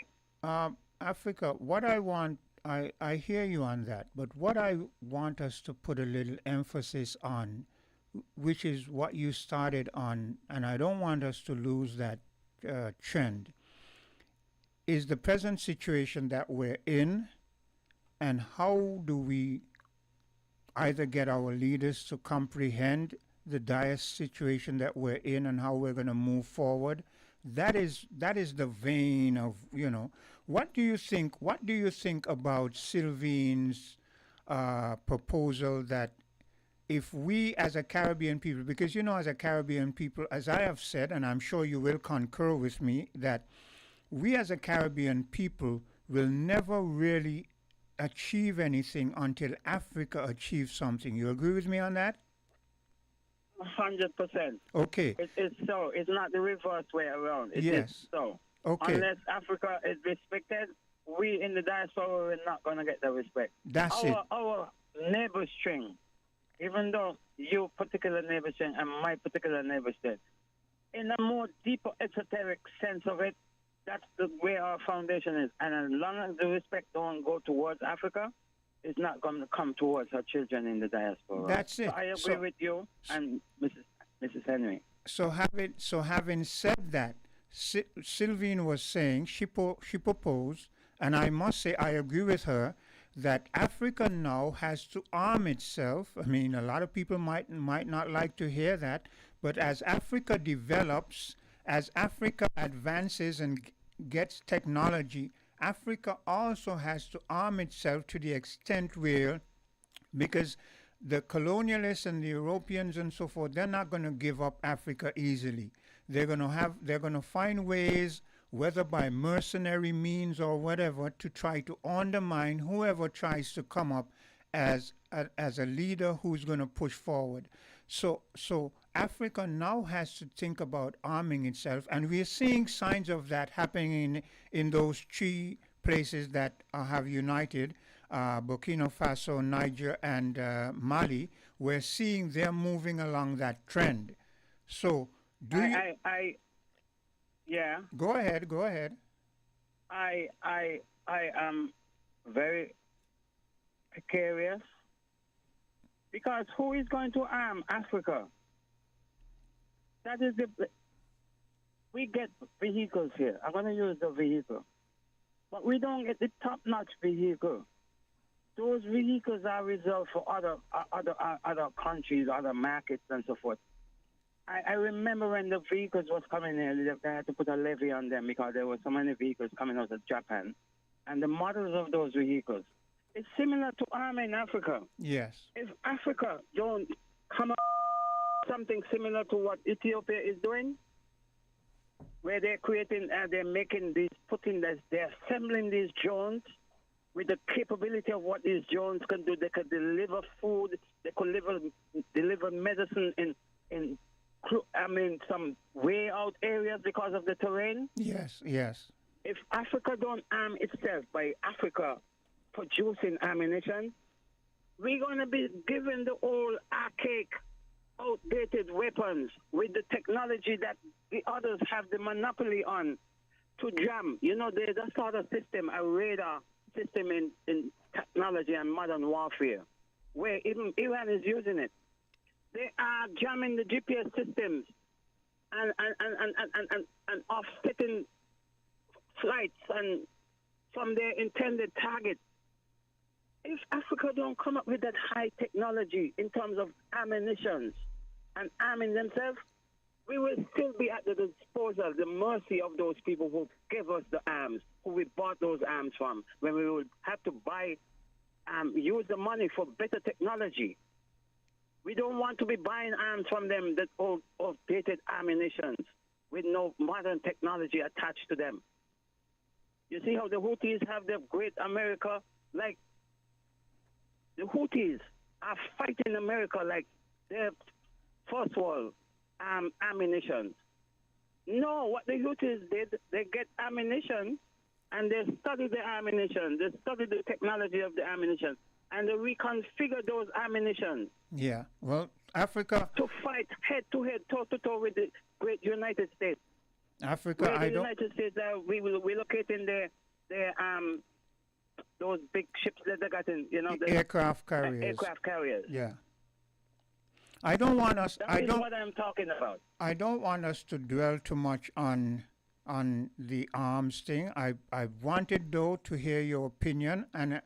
Africa, what I want, I hear you on that, but what I want us to put a little emphasis on, which is what you started on, and I don't want us to lose that trend, is the present situation that we're in, and how do we either get our leaders to comprehend the dire situation that we're in and how we're going to move forward. That is the vein of, what do you think about Sylvine's proposal that if we as a Caribbean people, because as a Caribbean people, as I have said, and I'm sure you will concur with me, that we as a Caribbean people will never really achieve anything until Africa achieves something. You agree with me on that? 100%. Okay. It's so. It's not the reverse way around. It is so. Okay. Unless Africa is respected, we in the diaspora are not going to get the respect. That's it. neighbor string, even though your particular neighbor string and my particular neighbor string, in a more deeper esoteric sense of it, that's the way our foundation is. And as long as the respect don't go towards Africa, it's not going to come towards her children in the diaspora. That's it. So I agree with you and Mrs. Henry. So having said that, Sylvine was saying she proposed, and I must say I agree with her, that Africa now has to arm itself. I mean, a lot of people might not like to hear that, but as Africa develops, as Africa advances and gets technology, Africa also has to arm itself to the extent where, because the colonialists and the Europeans and so forth, they're not going to give up Africa easily. They're going to find ways, whether by mercenary means or whatever, to try to undermine whoever tries to come up as a leader who's going to push forward. So Africa now has to think about arming itself, and we're seeing signs of that happening in those three places that have united, Burkina Faso, Niger, and Mali. We're seeing they're moving along that trend. So yeah. Go ahead. I am very precarious because who is going to arm Africa? That is we get vehicles here. I'm going to use the vehicle, but we don't get the top-notch vehicle. Those vehicles are reserved for other countries, other markets, and so forth. I remember when the vehicles was coming here, they had to put a levy on them because there were so many vehicles coming out of Japan. And the models of those vehicles, it's similar to arming in Africa. Yes. If Africa don't come up with something similar to what Ethiopia is doing, where they're creating, they're making these, they're assembling these drones with the capability of what these drones can do. They could deliver food, they could deliver medicine in some way out areas because of the terrain. Yes. If Africa don't arm itself by Africa producing ammunition, we're going to be given the old archaic, outdated weapons with the technology that the others have the monopoly on to jam. You know, there's a sort of system, a radar system in technology and modern warfare, where even Iran is using it. They are jamming the GPS systems and offsetting flights and from their intended target. If Africa don't come up with that high technology in terms of ammunition and arming themselves, we will still be at the disposal, the mercy of those people who gave us the arms, who we bought those arms from, when we would have to buy, use the money for better technology. We don't want to be buying arms from them, that old outdated ammunition with no modern technology attached to them. You see how the Houthis have the great America? Like, the Houthis are fighting America like they're first world ammunition. No, what the Houthis did, they get ammunition and they study the ammunition. They study the technology of the ammunition. And they reconfigure those ammunition. Yeah, well, Africa... to fight head-to-head, toe-to-toe with the great United States. Africa, the United States, we will relocate in those big ships that they got in, you know... The aircraft carriers. Aircraft carriers. Yeah. I don't want us... That is what I'm talking about. I don't want us to dwell too much on the arms thing. I wanted, though, to hear your opinion, and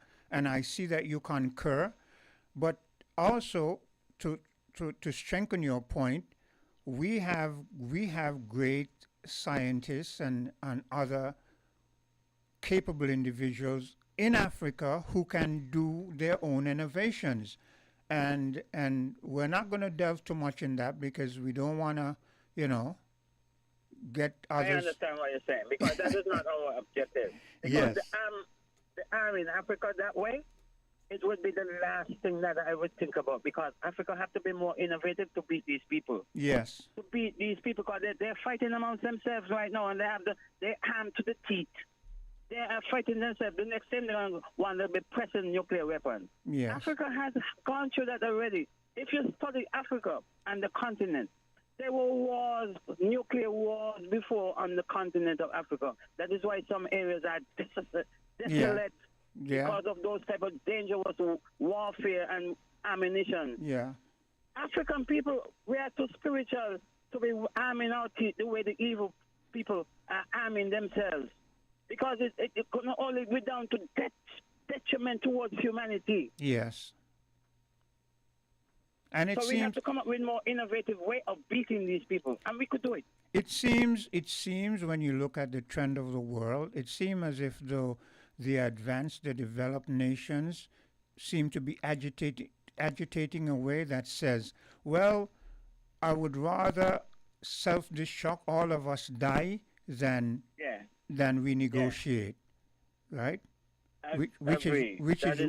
I see that you concur, but also to strengthen your point, we have great scientists and other capable individuals in Africa who can do their own innovations, and we're not going to delve too much in that because we don't want to, get others. I understand what you're saying because that is not our objective. Because yes. The arm in Africa that way, it would be the last thing that I would think about because Africa have to be more innovative to beat these people. Yes. To beat these people because they're fighting amongst themselves right now and they're armed to the teeth. They are fighting themselves. The next thing they're going to want to be pressing nuclear weapons. Yes. Africa has gone through that already. If you study Africa and the continent, there were wars, nuclear wars before on the continent of Africa. That is why some areas are desolate because of those type of dangerous warfare and ammunition. Yeah. African people, we are too spiritual to be arming out the way the evil people are arming themselves. Because it could not only be down to detriment towards humanity. Yes. And it so we have to come up with more innovative way of beating these people, and we could do it. It seems when you look at the trend of the world, it seems as if the advanced, the developed nations seem to be agitating a way that says, well, I would rather self-destruct, all of us die, than we negotiate, right? Which is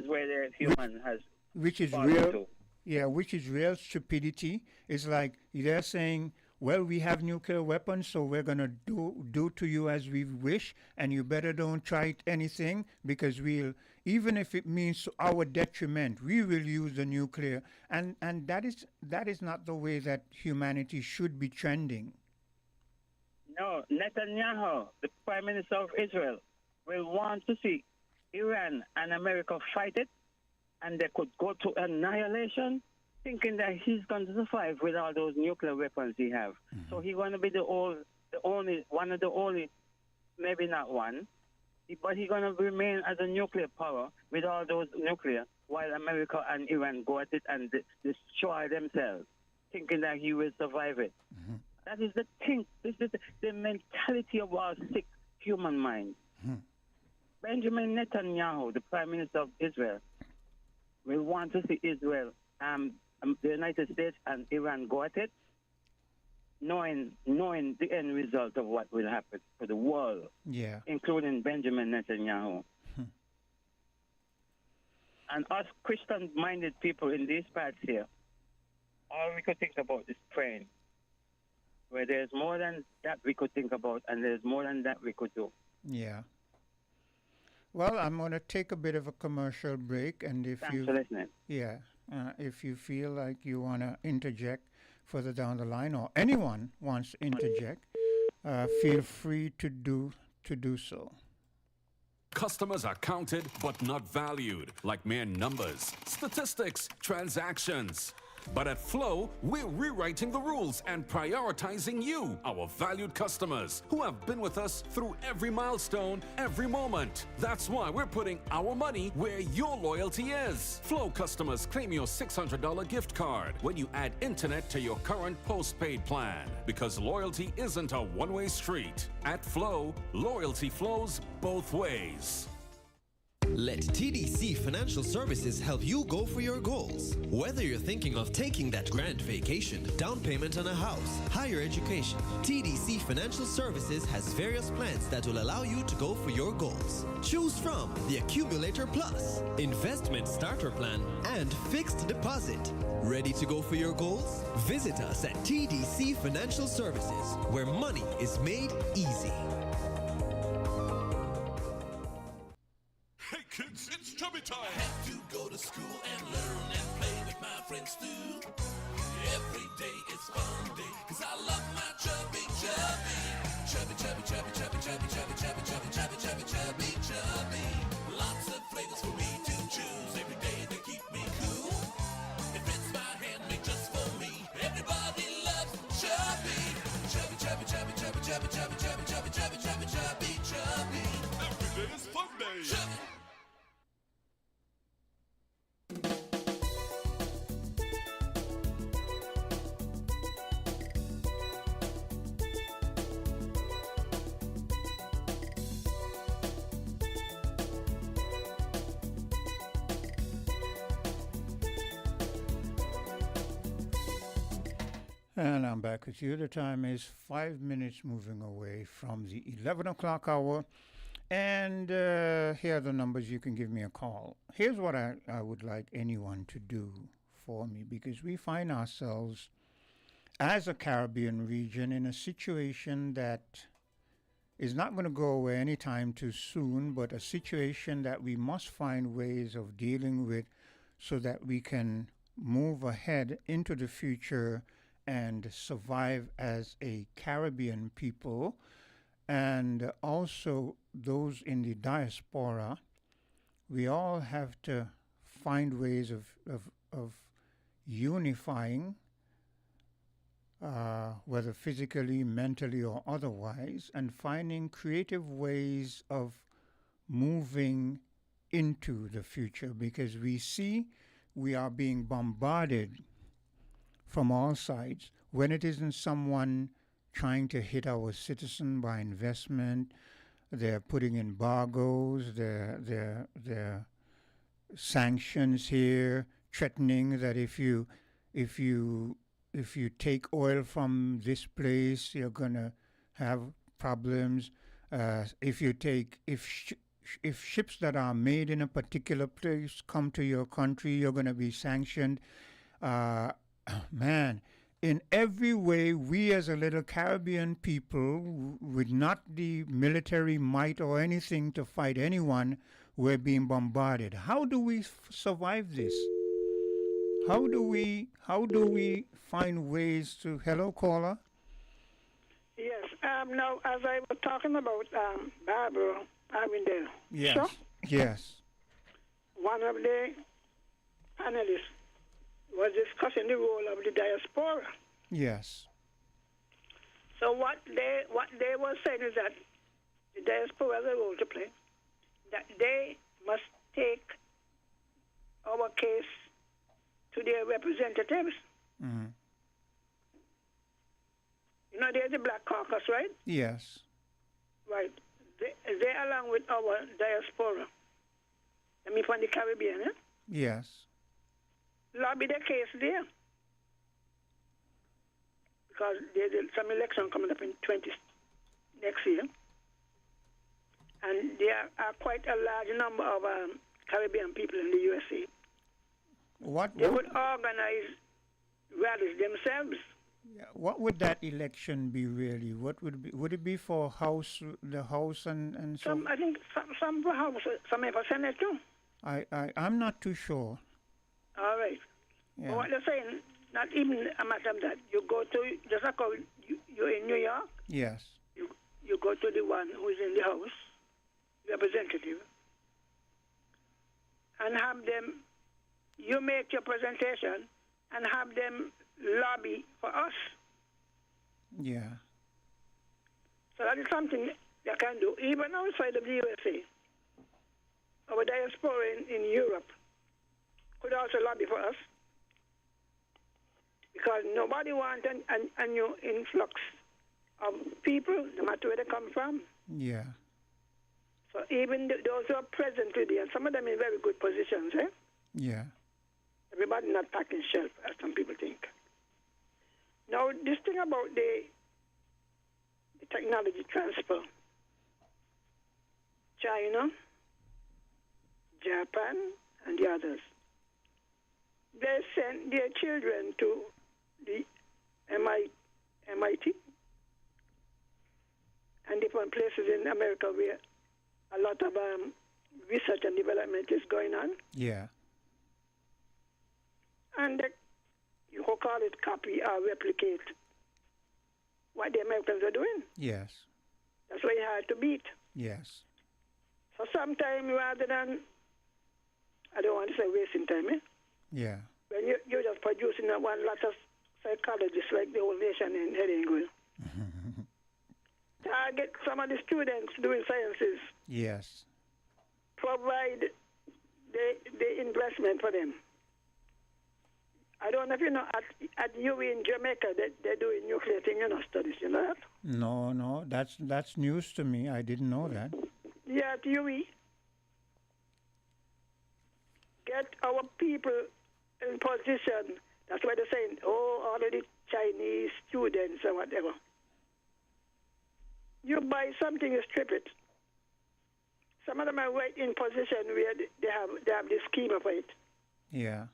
where the human has which is real. To. Yeah, which is real stupidity. It's like they're saying, well, we have nuclear weapons, so we're going to do to you as we wish, and you better don't try anything, because we'll, even if it means to our detriment, we will use the nuclear. And that is not the way that humanity should be trending. No, Netanyahu, the Prime Minister of Israel, will want to see Iran and America fight it, and they could go to annihilation, thinking that he's going to survive with all those nuclear weapons he have. Mm-hmm. So he's going to be the only, maybe not one, but he's going to remain as a nuclear power with all those nuclear, while America and Iran go at it and destroy themselves, thinking that he will survive it. Mm-hmm. That is the thing. This is the mentality of our sick human mind. Hmm. Benjamin Netanyahu, the Prime Minister of Israel, will want to see Israel, the United States and Iran go at it, knowing the end result of what will happen for the world, including Benjamin Netanyahu. Hmm. And us Christian-minded people in these parts here, all we could think about is praying. Where there's more than that we could think about, and there's more than that we could do. Well, I'm going to take a bit of a commercial break, and if Thanks for listening. If you feel like you want to interject further down the line, or anyone wants to interject, feel free to do so. Customers are counted but not valued, like mere numbers, statistics, transactions. But at Flow, we're rewriting the rules and prioritizing you, our valued customers, who have been with us through every milestone, every moment. That's why we're putting our money where your loyalty is. Flow customers claim your $600 gift card when you add internet to your current postpaid plan. Because loyalty isn't a one-way street. At Flow, loyalty flows both ways. Let TDC Financial Services help you go for your goals. Whether you're thinking of taking that grand vacation, down payment on a house, higher education, TDC Financial Services has various plans that will allow you to go for your goals. Choose from the Accumulator Plus, Investment Starter Plan, and Fixed Deposit. Ready to go for your goals? Visit us at TDC Financial Services, where money is made easy. Hey kids, it's chubby time! I have to go to school and learn and play with my friends too. Every day is fun day, cause I love my chubby, chubby. Chubby, chubby, chubby, chubby, chubby, chubby, chubby, chubby, chubby, chubby, chubby, chubby. Lots of flavors for me to choose. Every day they keep me cool. It fits my handmade just for me. Everybody loves chubby. Chubby, chubby, chubby, chubby, chubby, chubby, chubby, chubby, chubby, chubby, chubby, chubby. Every day is fun day! Chubby. And I'm back with you. The time is 5 minutes moving away from the 11 o'clock hour. And here are the numbers you can give me a call. Here's what I would like anyone to do for me, because we find ourselves as a Caribbean region in a situation that is not going to go away anytime too soon, but a situation that we must find ways of dealing with so that we can move ahead into the future and survive as a Caribbean people. And also, those in the diaspora, we all have to find ways of unifying, whether physically, mentally, or otherwise, and finding creative ways of moving into the future, because we see we are being bombarded from all sides. When it isn't someone trying to hit our citizen by investment, they're putting embargoes, they're sanctions here, threatening that if you take oil from this place, you're gonna have problems. If ships that are made in a particular place come to your country, you're gonna be sanctioned. Man, in every way, we as a little Caribbean people, with not the military might or anything to fight anyone, we're being bombarded. How do we survive this? How do we find ways to? Hello, caller. Yes. Now, as I was talking about Barbara Avondale. Yes. Sure? Yes. One of the panelists was discussing the role of the diaspora. Yes. So what they were saying is that the diaspora has a role to play. That they must take our case to their representatives. Mm-hmm. You know, there's the Black Caucus, right? Yes. Right. They along with our diaspora. I mean, from the Caribbean, eh? Yes. Lobby the case there. Because there's some election coming up in next year. And there are quite a large number of Caribbean people in the USA. They would organize rallies themselves. What would that election be really? Would it be for the House and so? I think some for House, some for Senate too. I'm not too sure. All right. Yeah. But what they're saying, not even a matter of that. You go to, just like how you're in New York. Yes. You go to the one who is in the House, representative, and have them, you make your presentation and have them lobby for us. Yeah. So that is something they can do, even outside of the USA. Our diaspora in Europe could also lobby for us, because nobody wants a new influx of people, no matter where they come from. Yeah. So even those who are present today, and some of them in very good positions, eh? Yeah. Everybody not packing shelf, as some people think. Now, this thing about the technology transfer, China, Japan, and the others, they send their children to the MIT and different places in America where a lot of research and development is going on. Yeah. And you could call it copy or replicate what the Americans are doing. Yes. That's why hard to beat. Yes. So sometimes rather than, I don't want to say wasting time, eh? Yeah. When you're just producing one lot of psychologists like the whole nation in Edinburgh. Target some of the students doing sciences. Yes. Provide the investment for them. I don't know if you know, at UE in Jamaica, they're doing nuclear thing, studies, you know that? No, that's news to me. I didn't know that. Yeah, at UE. Get our people in position. That's why they're saying, all of the Chinese students or whatever. You buy something, you strip it. Some of them are right in position where they have this schema for it. Yeah.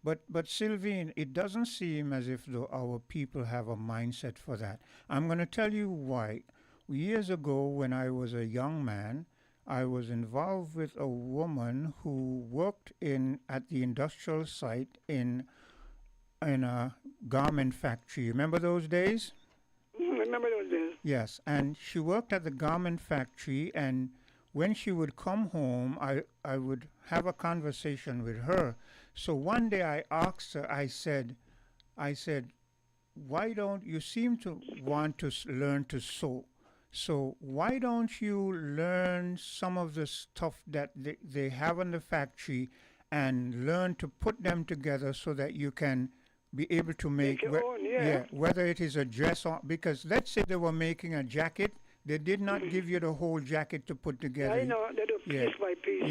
But Sylvine, it doesn't seem as if though our people have a mindset for that. I'm going to tell you why. Years ago, when I was a young man, I was involved with a woman who worked in at the industrial site in a garment factory. Remember those days? Remember those days? Yes, and she worked at the garment factory, and when she would come home, I would have a conversation with her. So one day I asked her, I said, why don't you seem to want to learn to sew? So why don't you learn some of the stuff that they have in the factory and learn to put them together so that you can be able to make your own, yeah. whether it is a dress or because let's say they were making a jacket, they did not give you the whole jacket to put together. I know they do piece by piece.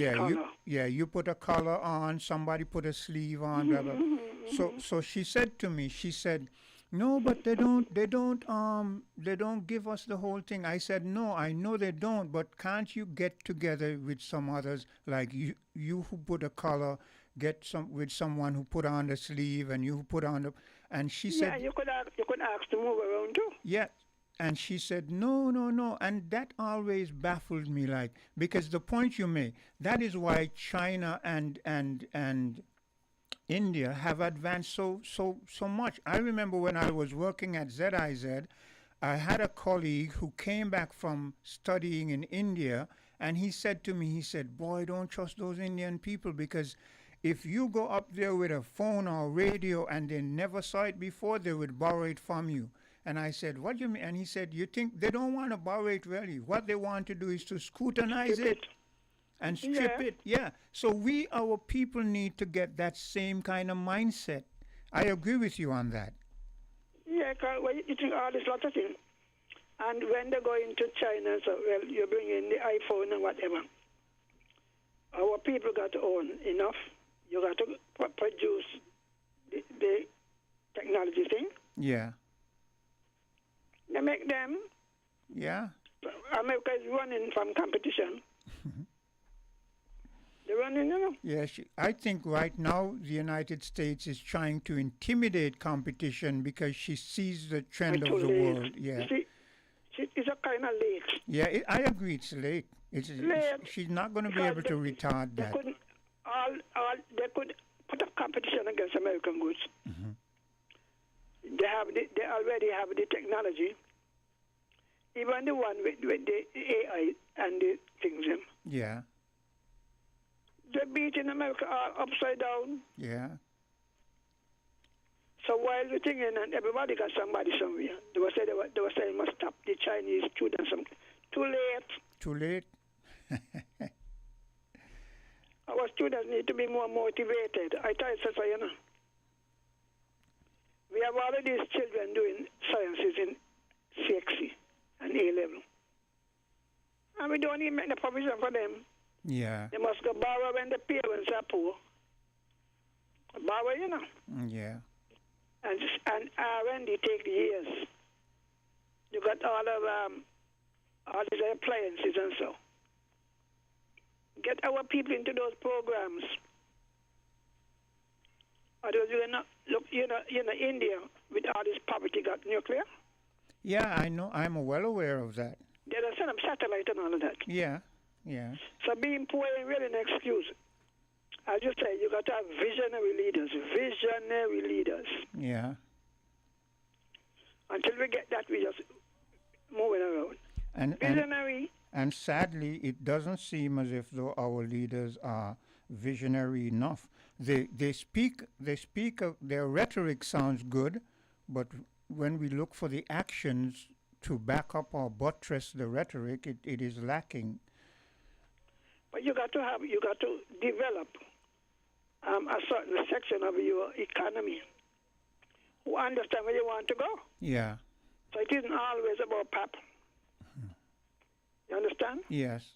You put a collar on, somebody put a sleeve on, blah, blah. So she said to me, she said, no, but they don't give us the whole thing. I said, no, I know they don't, but can't you get together with some others, like you who put a collar, get with someone who put on the sleeve and you who put on the, and she said, yeah, you could ask to move around too. Yeah. And she said, no. And that always baffled me, like, because the point you make, that is why China and India have advanced so much. I remember when I was working at ZIZ, I had a colleague who came back from studying in India, and he said to me, he said, boy, don't trust those Indian people, because if you go up there with a phone or radio and they never saw it before, they would borrow it from you. And I said, what do you mean? And he said, you think they don't want to borrow it really? What they want to do is to scrutinize it and strip it. Yeah. So our people need to get that same kind of mindset. I agree with you on that. Yeah, because you think all this lot of things. And when they go into China, so, well, you bring in the iPhone and whatever. Our people got to own enough. You got to produce the technology thing. Yeah. They make them. Yeah. America is running from competition. They're running, you know. Yes, I think right now the United States is trying to intimidate competition because she sees the trend of the world. Yeah. It's a kind of late. Yeah, I agree. It's late. She's not going to be able to retard that. They could put up competition against American goods. Mm-hmm. They already have the technology. Even the one with the AI and the things. Yeah. They're beating America upside down. Yeah. So while we're thinking, and everybody got somebody somewhere, they were saying must stop the Chinese students. Too late. Too late. Our students need to be more motivated. I tell you, so, you know. We have all of these children doing sciences in CXC and A-level. And we don't even make the provision for them. Yeah. They must go borrow when the parents are poor. Borrow, you know. Yeah. And R&D take years. You got all these appliances and so. Get our people into those programs. Otherwise, India with all this poverty got nuclear. Yeah, I know. I'm well aware of that. They don't send up satellite and all of that. Yeah. So being poor ain't really an excuse. As you say, you got to have visionary leaders. Yeah. Until we get that, we just moving around. Visionary. And sadly, it doesn't seem as if though our leaders are visionary enough. They speak their rhetoric sounds good, but when we look for the actions to back up or buttress the rhetoric, it is lacking. But you got to develop a certain section of your economy who understand where you want to go. Yeah. So it isn't always about pap. You understand? Yes.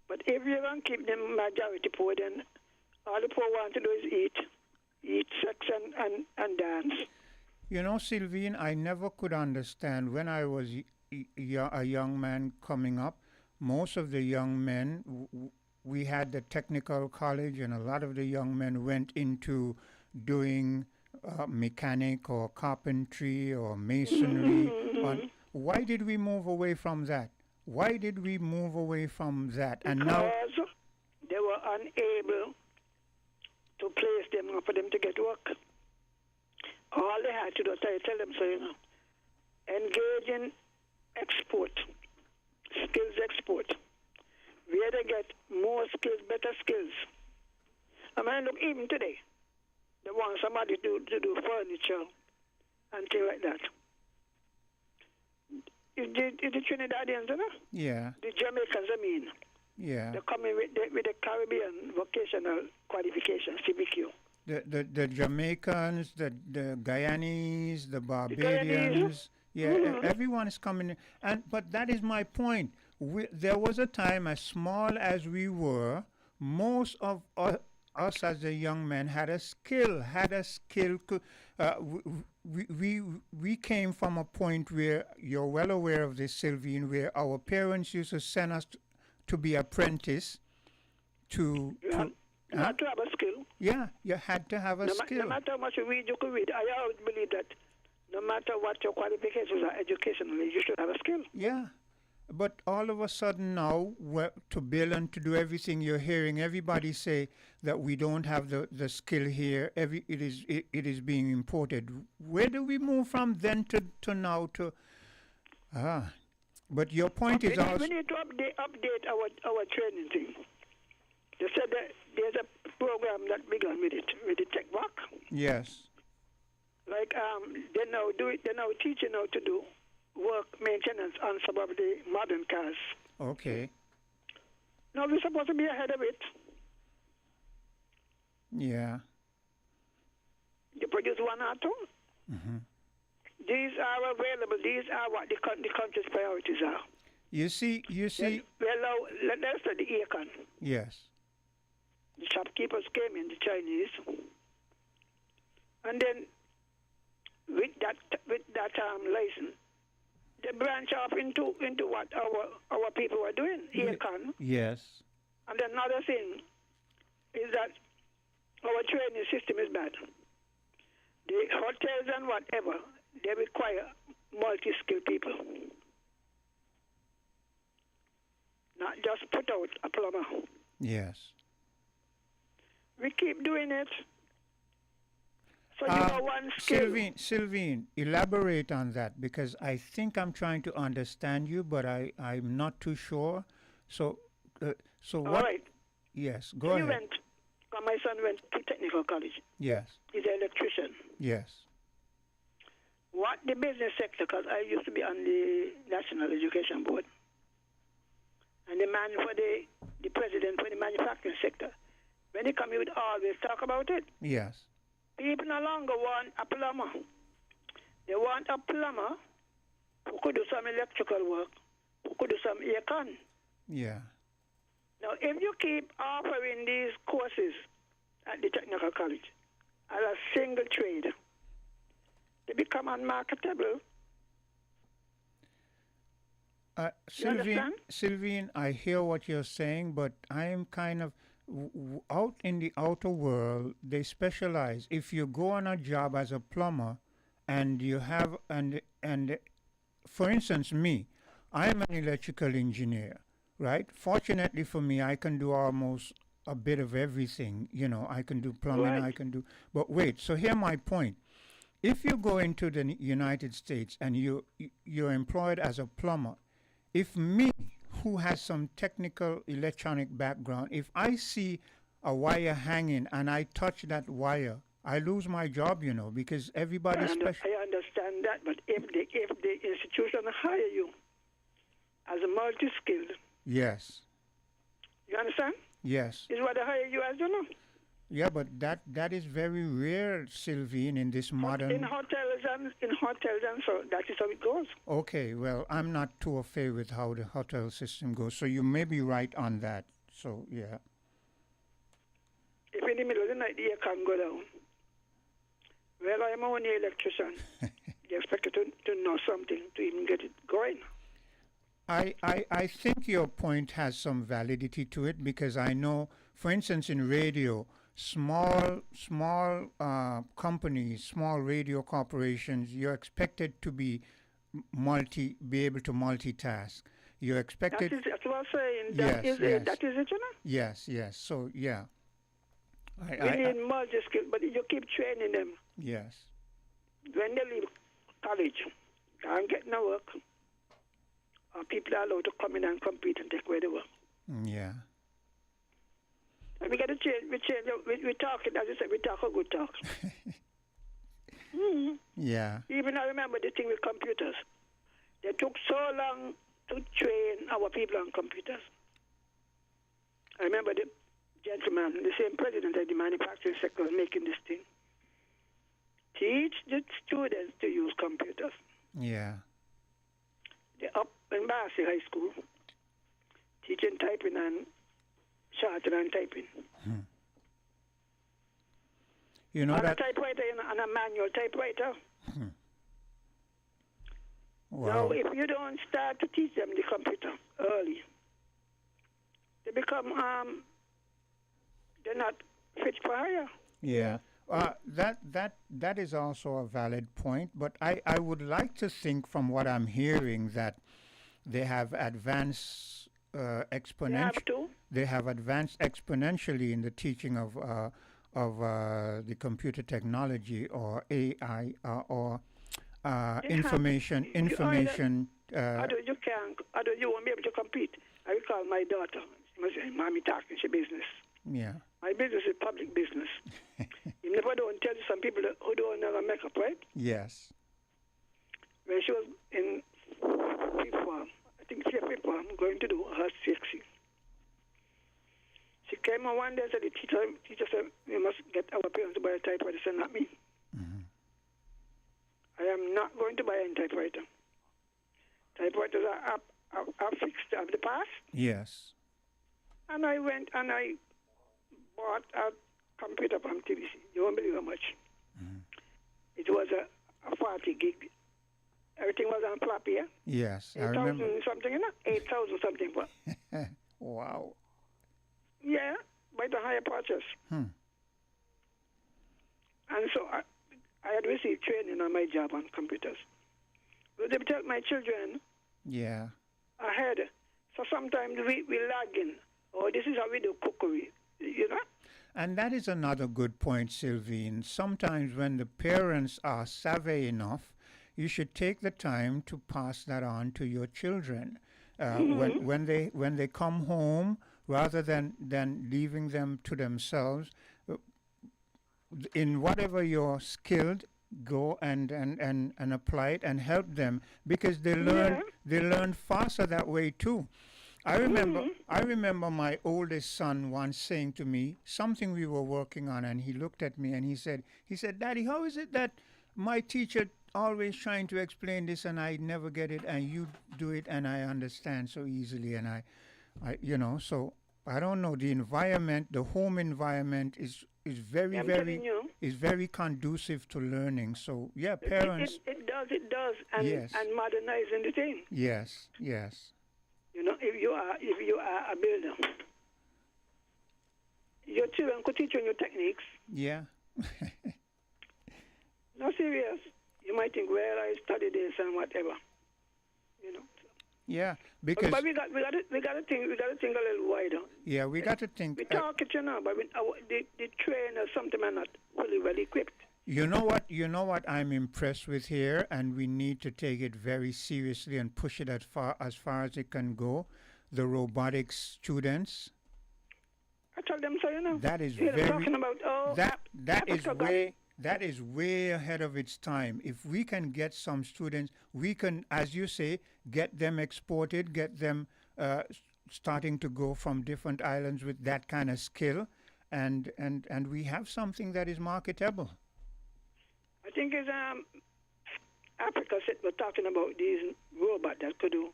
But if you don't keep the majority poor, then all the poor want to do is eat, sex, and dance. You know, Sylvine, I never could understand when I was a young man coming up. Most of the young men, we had the technical college, and a lot of the young men went into doing mechanic or carpentry or masonry. why did we move away from that? Why did we move away from that? And because now they were unable to place them for them to get work. All they had to do, I tell them so, engage in export, skills export, where they get more skills, better skills. I mean, look, even today, they want somebody to do furniture and things like that. It's the Trinidadians, yeah, the Jamaicans, yeah. they're coming with the Caribbean vocational qualification, CBQ. The Jamaicans, the Guyanese, the Barbadians, everyone is coming in. But that is my point. There was a time, as small as we were, most of us as a young man had a skill. We came from a point where you're well aware of this, Sylvine, where our parents used to send us to be apprentice to You had to have a skill. Yeah, you had to have a skill. No matter how much you read, you could read. I always believe that no matter what your qualifications are educationally, you should have a skill. Yeah. But all of a sudden now, to build and to do everything, you're hearing everybody say that we don't have the skill here. It is being imported. Where do we move from then to now to... But your point is also... We need to update our training thing. They said that there's a program that began with the tech work. Yes. Like they now teaching how to do work maintenance on some of the modern cars. Okay. Now we're supposed to be ahead of it. Yeah. You produce one auto. Mm-hmm. These are available. These are what the country's priorities are. You see. Well, let's say the aircon. Yes. The shopkeepers came in, the Chinese, and then with that license, they branch off into what our people were doing, aircon. Yes. And then another thing is that our training system is bad. The hotels and whatever, they require multi-skilled people. Not just put out a plumber. Yes. We keep doing it. So one skill. Sylvine, elaborate on that, because I think I'm trying to understand you, but I'm not too sure. So what? All right. Yes, go ahead. My son went to technical college. Yes. He's an electrician. Yes. What the business sector, because I used to be on the National Education Board, and the man for the president for the manufacturing sector, when he come, he would always talk about it. Yes. People no longer want a plumber. They want a plumber who could do some electrical work, who could do some aircon. Yeah. Now, if you keep offering these courses at the technical college as a single trade, they become unmarketable. Sylvine, I hear what you're saying, but I am kind of out in the outer world. They specialize. If you go on a job as a plumber, and you have and for instance, me, I'm an electrical engineer, right? Fortunately for me, I can do almost a bit of everything. I can do plumbing. Right. I can do. But wait. So here's my point. If you go into the United States and you're employed as a plumber, if me, who has some technical electronic background, if I see a wire hanging and I touch that wire, I lose my job, because everybody's special. I understand that, but if the institution hire you as a multi-skilled. Yes. You understand? Yes. Is what they hire you as, Yeah, but that is very rare, Sylvine, in this modern... In hotels and so that is how it goes. Okay, well, I'm not too afraid with how the hotel system goes, so you may be right on that. So, yeah. If in the middle of the night the air can go down, well, I'm only an electrician. You expect to know something to even get it going. I think your point has some validity to it, because I know, for instance, in radio, small companies, small radio corporations, you're expected to be be able to multitask. You're expected. That's what I'm saying. Yes, yes. That is it, you know? Yes, yes. So yeah. We need multi skills, but you keep training them. Yes. When they leave college, can't get no work. Or people are allowed to come in and compete and take away the work. Yeah. And we got to change. We talking, as you said, we talk a good talk. Yeah. Even I remember the thing with computers. They took so long to train our people on computers. I remember the gentleman, the same president of the manufacturing sector, was making this thing. Teach the students to use computers. Yeah. They're up in Barcy High School, teaching typing and shorting and typing. You know on that. a typewriter, on a manual typewriter. Wow. Now, if you don't start to teach them the computer early, they become they're not fit for hire. Yeah. That is also a valid point, but I would like to think from what I'm hearing that they have advanced They have advanced exponentially in the teaching of the computer technology or AI or information. You won't be able to compete. I recall my daughter. She must say, "Mommy talking she business." Yeah. My business is public business. Even if I don't tell you, some people who don't know makeup, right? Yes. When she was in fifth form, I think she was fifth form, going to do her 60. She came on one day and said, the teacher said, "We must get our parents to buy a typewriter." I said, "Not me. I am not going to buy a typewriter. Typewriters are fixed of the past." Yes. And I went and I bought a computer from TVC. You won't believe how much. It was a 40 gig. Everything was on floppy, yeah? Yes, I 8,000 remember. something, you know? 8,000 something. For. Wow. Yeah, by the higher purchase. And so I had received training on my job on computers. But they tell my children Yeah. ahead. So sometimes we lag in. Oh, this is how we do cookery, you know? And that is another good point, Sylvine. Sometimes when the parents are savvy enough, you should take the time to pass that on to your children. When they come home, rather than leaving them to themselves, in whatever you're skilled, go and apply it and help them, because they learn faster that way too. I remember my oldest son once saying to me something we were working on, and he looked at me and he said, "Daddy, how is it that my teacher always trying to explain this and I never get it, and you do it and I understand so easily?" And I so I don't know, the environment, the home environment is very conducive to learning. So yeah, parents. It does, and Yes. and modernizing the thing. Yes. You know, if you are a builder, your children could teach you new techniques. Yeah. No, serious. You might think, well, I studied this and whatever. You know. Yeah, because but we got to think a little wider. yeah, we got to think. We talk it, you know, but the trainers sometimes are not fully well equipped. You know what I'm impressed with here, and we need to take it very seriously and push it as far as it can go. The robotics students. I told them so, you know. That is they're very talking about that is way ahead of its time. If we can get some students, we can, as you say, get them exported, get them starting to go from different islands with that kind of skill, and we have something that is marketable. I think it's Africa said we're talking about these robots that could do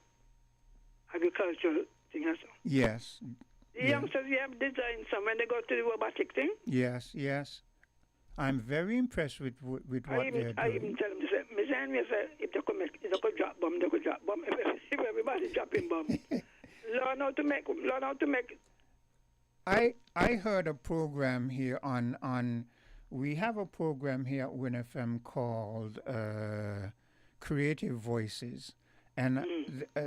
agricultural things. Yes. The youngsters, you have designed some when they go to the robotic thing. Yes. I'm very impressed with what they're doing. I even tell them to say, Miss Henry said, if they could drop bomb, they could drop bomb. If everybody dropping bomb, learn how to make. I heard a program here on we have a program here at WinFM called creative voices. And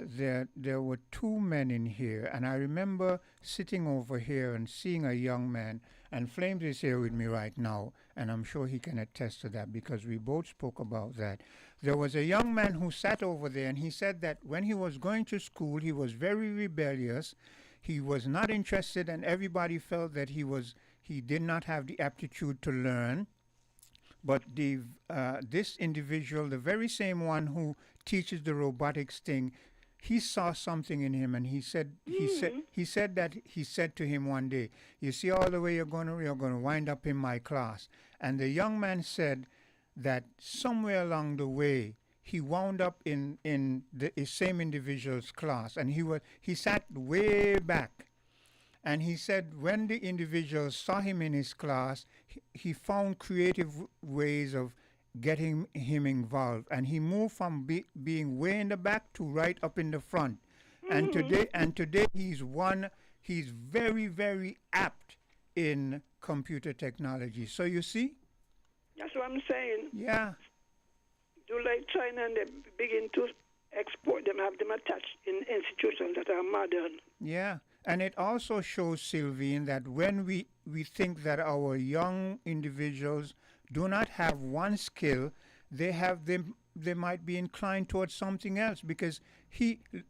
there were two men in here, and I remember sitting over here and seeing a young man, and Flames is here with me right now, and I'm sure he can attest to that because we both spoke about that. There was a young man who sat over there, and he said that when he was going to school, he was very rebellious. He was not interested, and everybody felt that he did not have the aptitude to learn. But this individual, the very same one who teaches the robotics thing, he saw something in him, and he said to him one day, "You see all the way you're going to wind up in my class." And the young man said that somewhere along the way he wound up in the same individual's class, and he sat way back. And he said when the individual saw him in his class, he found creative ways of getting him involved. And he moved from being way in the back to right up in the front. And today he's very, very apt in computer technology. So you see? That's what I'm saying. Yeah. Do like China, and they begin to export them, have them attached in institutions that are modern. Yeah. And it also shows, Sylvine, that when we think that our young individuals do not have one skill, they might be inclined towards something else, because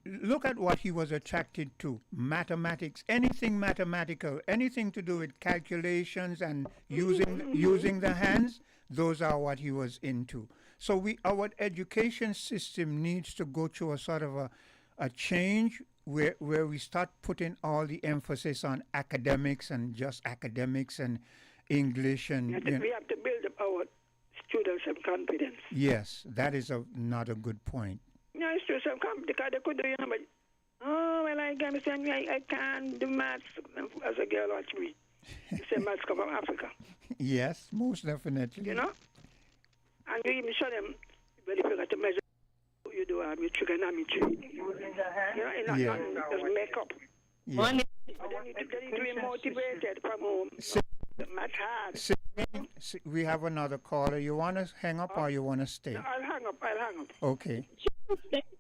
look at what he was attracted to: mathematics, anything mathematical, anything to do with calculations and using the hands. Those are what he was into. So our education system needs to go through a sort of a change where we start putting all the emphasis on academics and just academics and English and we have to build up our students' some confidence. Yes, that is not a good point. No, it's true. Some confidence, because they could do, but I can't do maths. As a girl watch me, you say maths come from Africa. Yes, most definitely. You know, and you even show them very difficult to measure. You do with trigonometry. Not just make up. Yeah. They need to be motivated from home. Math hard. We have another caller. You want to hang up or you want to stay? No, I'll hang up. Okay.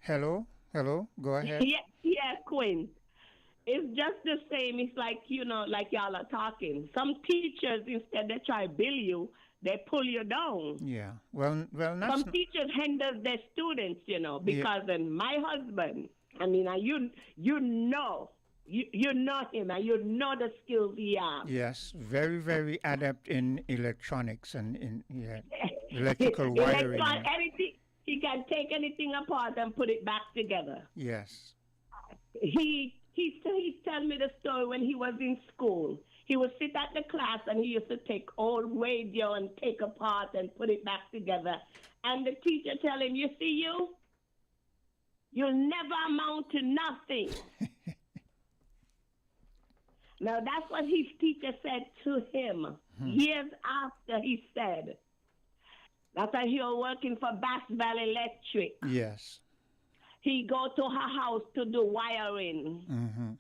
Hello? Go ahead. Yeah, Quinn. It's just the same. It's like, like y'all are talking. Some teachers, instead they try to bill you, they pull you down. Yeah. Well, some teachers hinder their students, because then my husband, you know him and you know the skills he has. Yes, very, very adept in electronics and in electrical wiring. Anything, he can take anything apart and put it back together. Yes. He tell me the story when he was in school. He would sit at the class and he used to take old radio and take apart and put it back together. And the teacher tell him, "You see you'll never amount to nothing." Now, that's what his teacher said to him years after he said. That's why he was working for Bass Valley Electric. Yes. He go to her house to do wiring. Mm-hmm.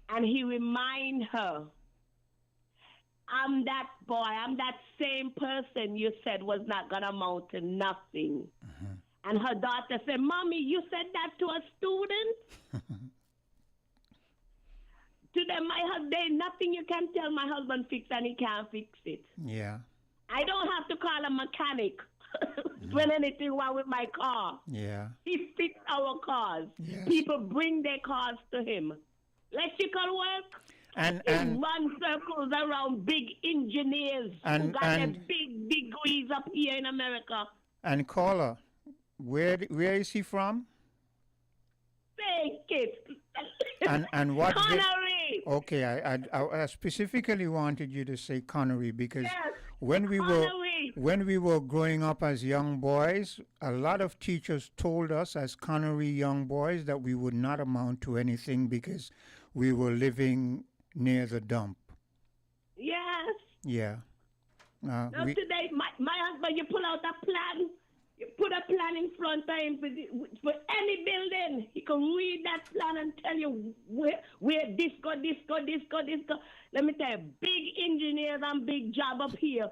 And he remind her, "I'm that boy, I'm that same person you said was not going to amount to nothing." Mm-hmm. And her daughter said, "Mommy, you said that to a student?" To them, there's nothing you can tell my husband fix and he can't fix it. Yeah. I don't have to call a mechanic when anything wrong with my car. Yeah. He fixed our cars. Yes. People bring their cars to him. Electrical work. And run circles around big engineers who got their big degrees up here in America. And caller, where is he from? Fake it. And what? Connery. Okay, I specifically wanted you to say Connery because yes, when we were growing up as young boys, a lot of teachers told us as Connery young boys that we would not amount to anything because we were living near the dump. Yes. Yeah. Today, my husband, you pull out a plan. You put a plan in front of him for any building. He can read that plan and tell you where this go. Let me tell you, big engineers and big job up here.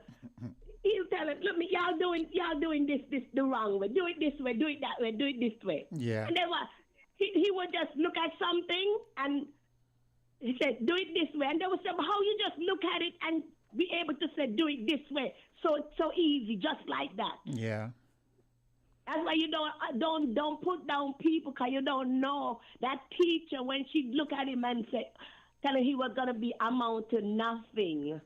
he'll tell him, look, y'all doing this the wrong way. Do it this way, do it that way, do it this way. Yeah. And then what? He would just look at something and he said, do it this way. And they would say, but how you just look at it and be able to say, do it this way? So it's so easy, just like that. Yeah. That's why you don't put down people, because you don't know that teacher when she look at him and say, tell him he was gonna be amount to nothing.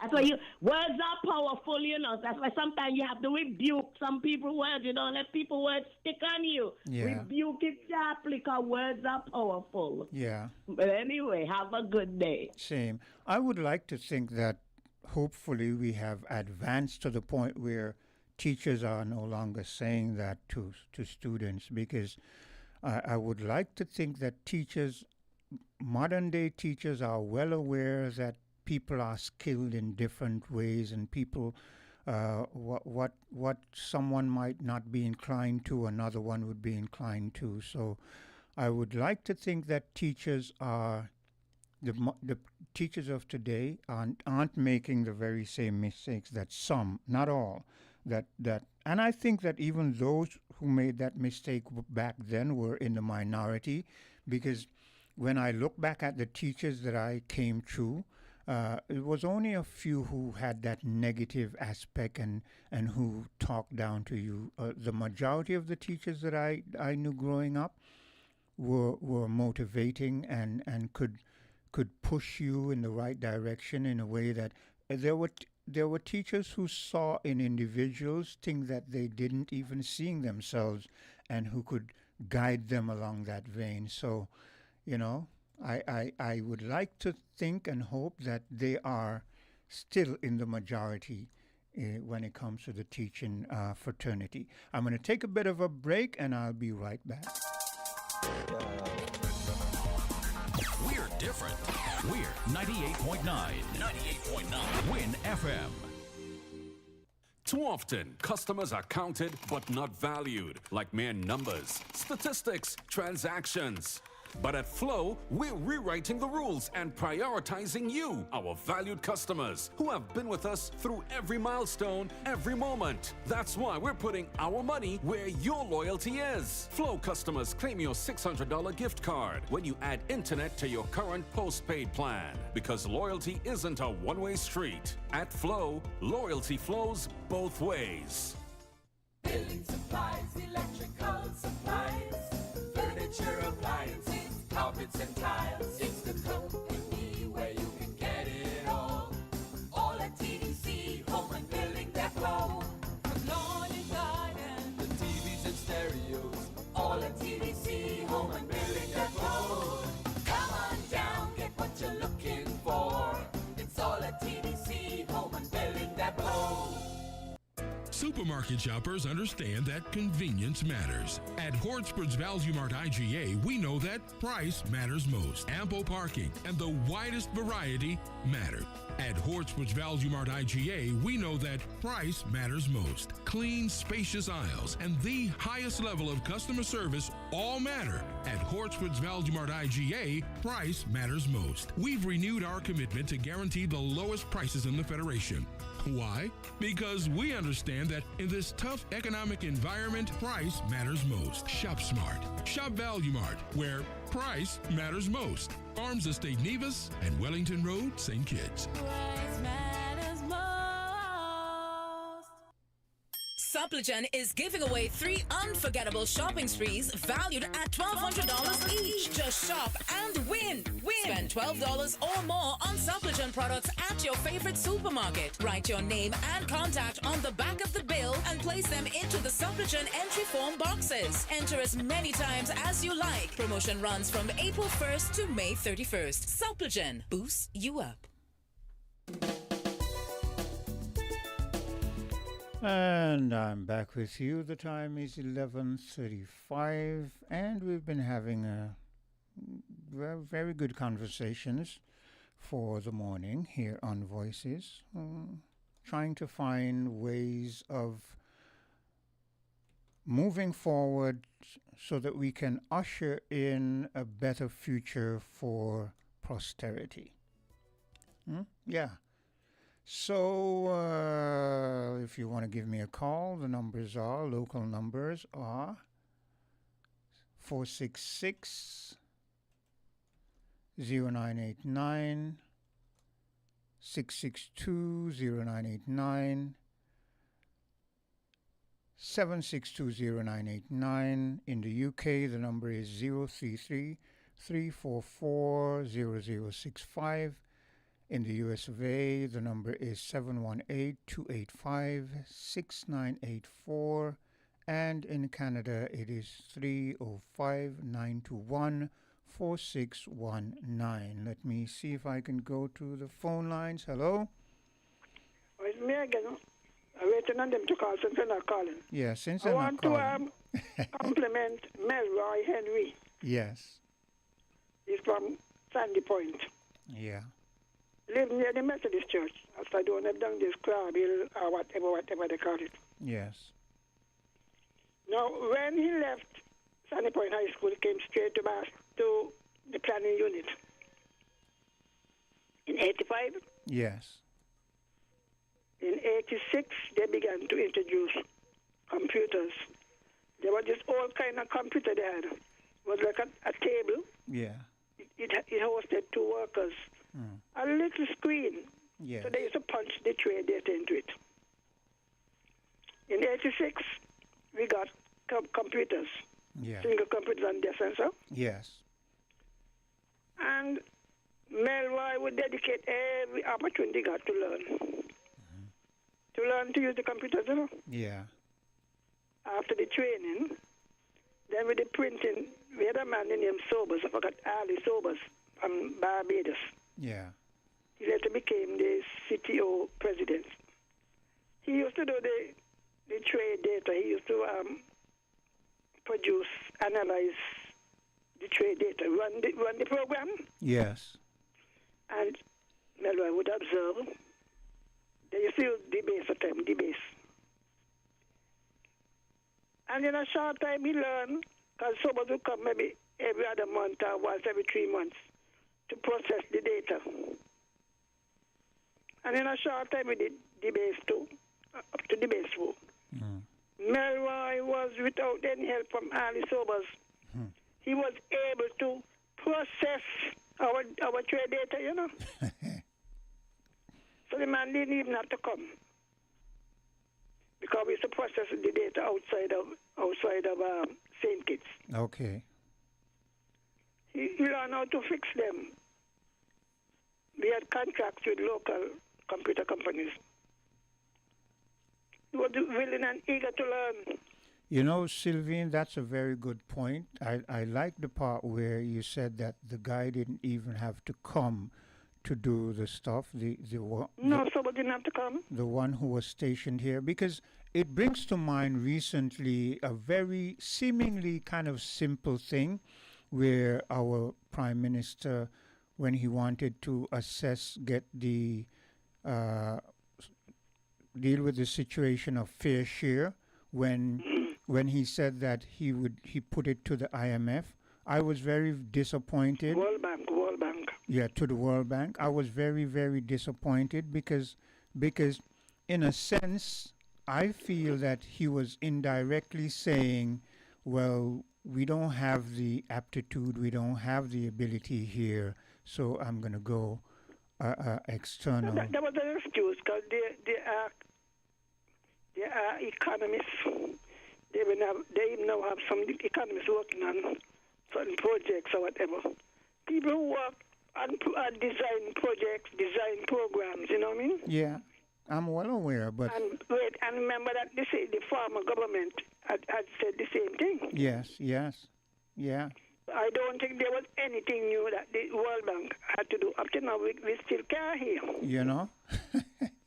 That's why words are powerful, you know. That's why sometimes you have to rebuke some people's words. You don't let people words stick on you. Yeah. Rebuke it sharply, because words are powerful. Yeah. But anyway, have a good day. Same. I would like to think that hopefully we have advanced to the point where teachers are no longer saying that to students, because I would like to think that teachers, modern day teachers, are well aware that people are skilled in different ways, and people, what someone might not be inclined to, another one would be inclined to. So I would like to think that teachers are, the teachers of today aren't making the very same mistakes that some, not all, that and I think that even those who made that mistake back then were in the minority, because when I look back at the teachers that I came through, it was only a few who had that negative aspect and who talked down to you. The majority of the teachers that I knew growing up were motivating and could push you in the right direction in a way that there were teachers who saw in individuals things that they didn't even see in themselves, and who could guide them along that vein. So, you know, I would like to think and hope that they are still in the majority when it comes to the teaching fraternity. I'm going to take a bit of a break, and I'll be right back. We're different. We're 98.9. 98.9. Win FM. Too often, customers are counted but not valued, like mere numbers, statistics, transactions. But at Flow, we're rewriting the rules and prioritizing you, our valued customers, who have been with us through every milestone, every moment. That's why we're putting our money where your loyalty is. Flow customers claim your $600 gift card when you add internet to your current postpaid plan. Because loyalty isn't a one-way street. At Flow, loyalty flows both ways. Building supplies, electrical supplies, furniture, appliances, carpets and tiles. It's the company where you can get it all. All at TDC, home and building depot. From lawn and garden, the TVs and stereos. All at TDC, home and building depot. Come on down, get what you're looking for. It's all at TDC, home and building depot. Supermarket shoppers understand that convenience matters. At Hortsport's Value Mart IGA, we know that price matters most. Ample parking and the widest variety matter. At Hortsport's Value Mart IGA, we know that price matters most. Clean, spacious aisles and the highest level of customer service all matter. At Hortsport's Value Mart IGA, price matters most. We've renewed our commitment to guarantee the lowest prices in the Federation. Why? Because we understand that in this tough economic environment, price matters most. Shop smart. Shop Value Mart, where price matters most. Farms Estate Nevis and Wellington Road, St. Kitts. Price matters most. Suppligen is giving away 3 unforgettable shopping sprees valued at $1,200 each. Just shop and win. Spend $12 or more on Suppligen products at your favorite supermarket. Write your name and contact on the back of the bill and place them into the Suppligen entry form boxes. Enter as many times as you like. Promotion runs from April 1st to May 31st. Suppligen boosts you up. And I'm back with you. The time is 11:35, and we've been having a very good conversations for the morning here on Voices, trying to find ways of moving forward so that we can usher in a better future for posterity. Yeah. So, if you want to give me a call, the local numbers are 466 0989, 662 0989, 7620989. In the UK, the number is 033 344 0065. In the US of A, the number is 718-285-6984. And in Canada, it is 305-921-4619. Let me see if I can go to the phone lines. Hello? It's me again. I'm waiting on them to call since they're not calling. Yeah, since I they're want not calling. to compliment Melroy Henry. Yes. He's from Sandy Point. Yeah. Live near the Methodist Church. After doing have done this crab hill or whatever they call it. Yes. Now, when he left Sandy Point High School, he came straight to the planning unit. In 85? Yes. In 86, they began to introduce computers. There was this old kind of computer they had. It was like a table. Yeah. It hosted two workers. A little screen. Yes. So they used to punch the trade data into it. In 86, we got computers. Yeah. Single computers and their sensor. Yes. And Melroy would dedicate every opportunity he got to learn. To learn to use the computers, you know. Yeah. After the training, then with the printing, we had a man named Sobers. I forgot Ali Sobers from Barbados. Yeah. He later became the CTO president. He used to do the trade data. He used to produce, analyze the trade data, run the program. Yes. And Melroy would observe. They used to use DBase at time, DBase. And in a short time, he learned, because Sobers would come maybe every other month or once every 3 months to process the data. And in a short time, we did DBase 2, up to DBase 4. Melroy was, without any help from Ali Sobers, he was able to process our trade data, you know. So the man didn't even have to come, because we used to process the data outside of St. Kitts. Okay. He learned how to fix them. We had contracts with local computer companies. He was willing and eager to learn. You know, Sylvain, that's a very good point. I like the part where you said that the guy didn't even have to come to do the stuff. Somebody didn't have to come. The one who was stationed here, because it brings to mind recently a very seemingly kind of simple thing where our Prime Minister, when he wanted to deal with the situation of fair share, when he said that he put it to the IMF, I was very disappointed. World Bank. Yeah, to the World Bank. I was very, very disappointed because in a sense, I feel that he was indirectly saying, well, we don't have the aptitude, we don't have the ability here, so I'm going to go external. That was an excuse, because they are economists. They even now have some economists working on certain projects or whatever. People who work on design projects, design programs, you know what I mean? Yeah, I'm well aware, but... And remember that the former government had said the same thing. Yes, yeah. I don't think there was anything new that the World Bank had to do. Up to now, we still can't hear. You know?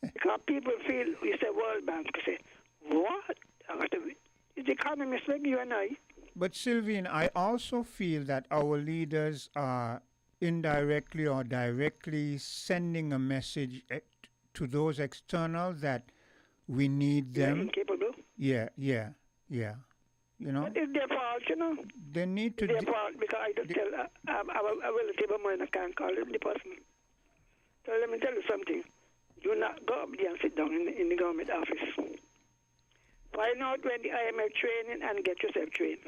Because people feel, you say World Bank, you say, what? It's economists like you and I. But Sylvain, I also feel that our leaders are indirectly or directly sending a message to those external that we need them. They're incapable. Yeah. You know? But it's their fault, you know. They need to... It's their fault, because I just tell a relative of mine, I can't call him the person. So let me tell you something. Do not go up there and sit down in the government office. Find out when the IMF training and get yourself trained.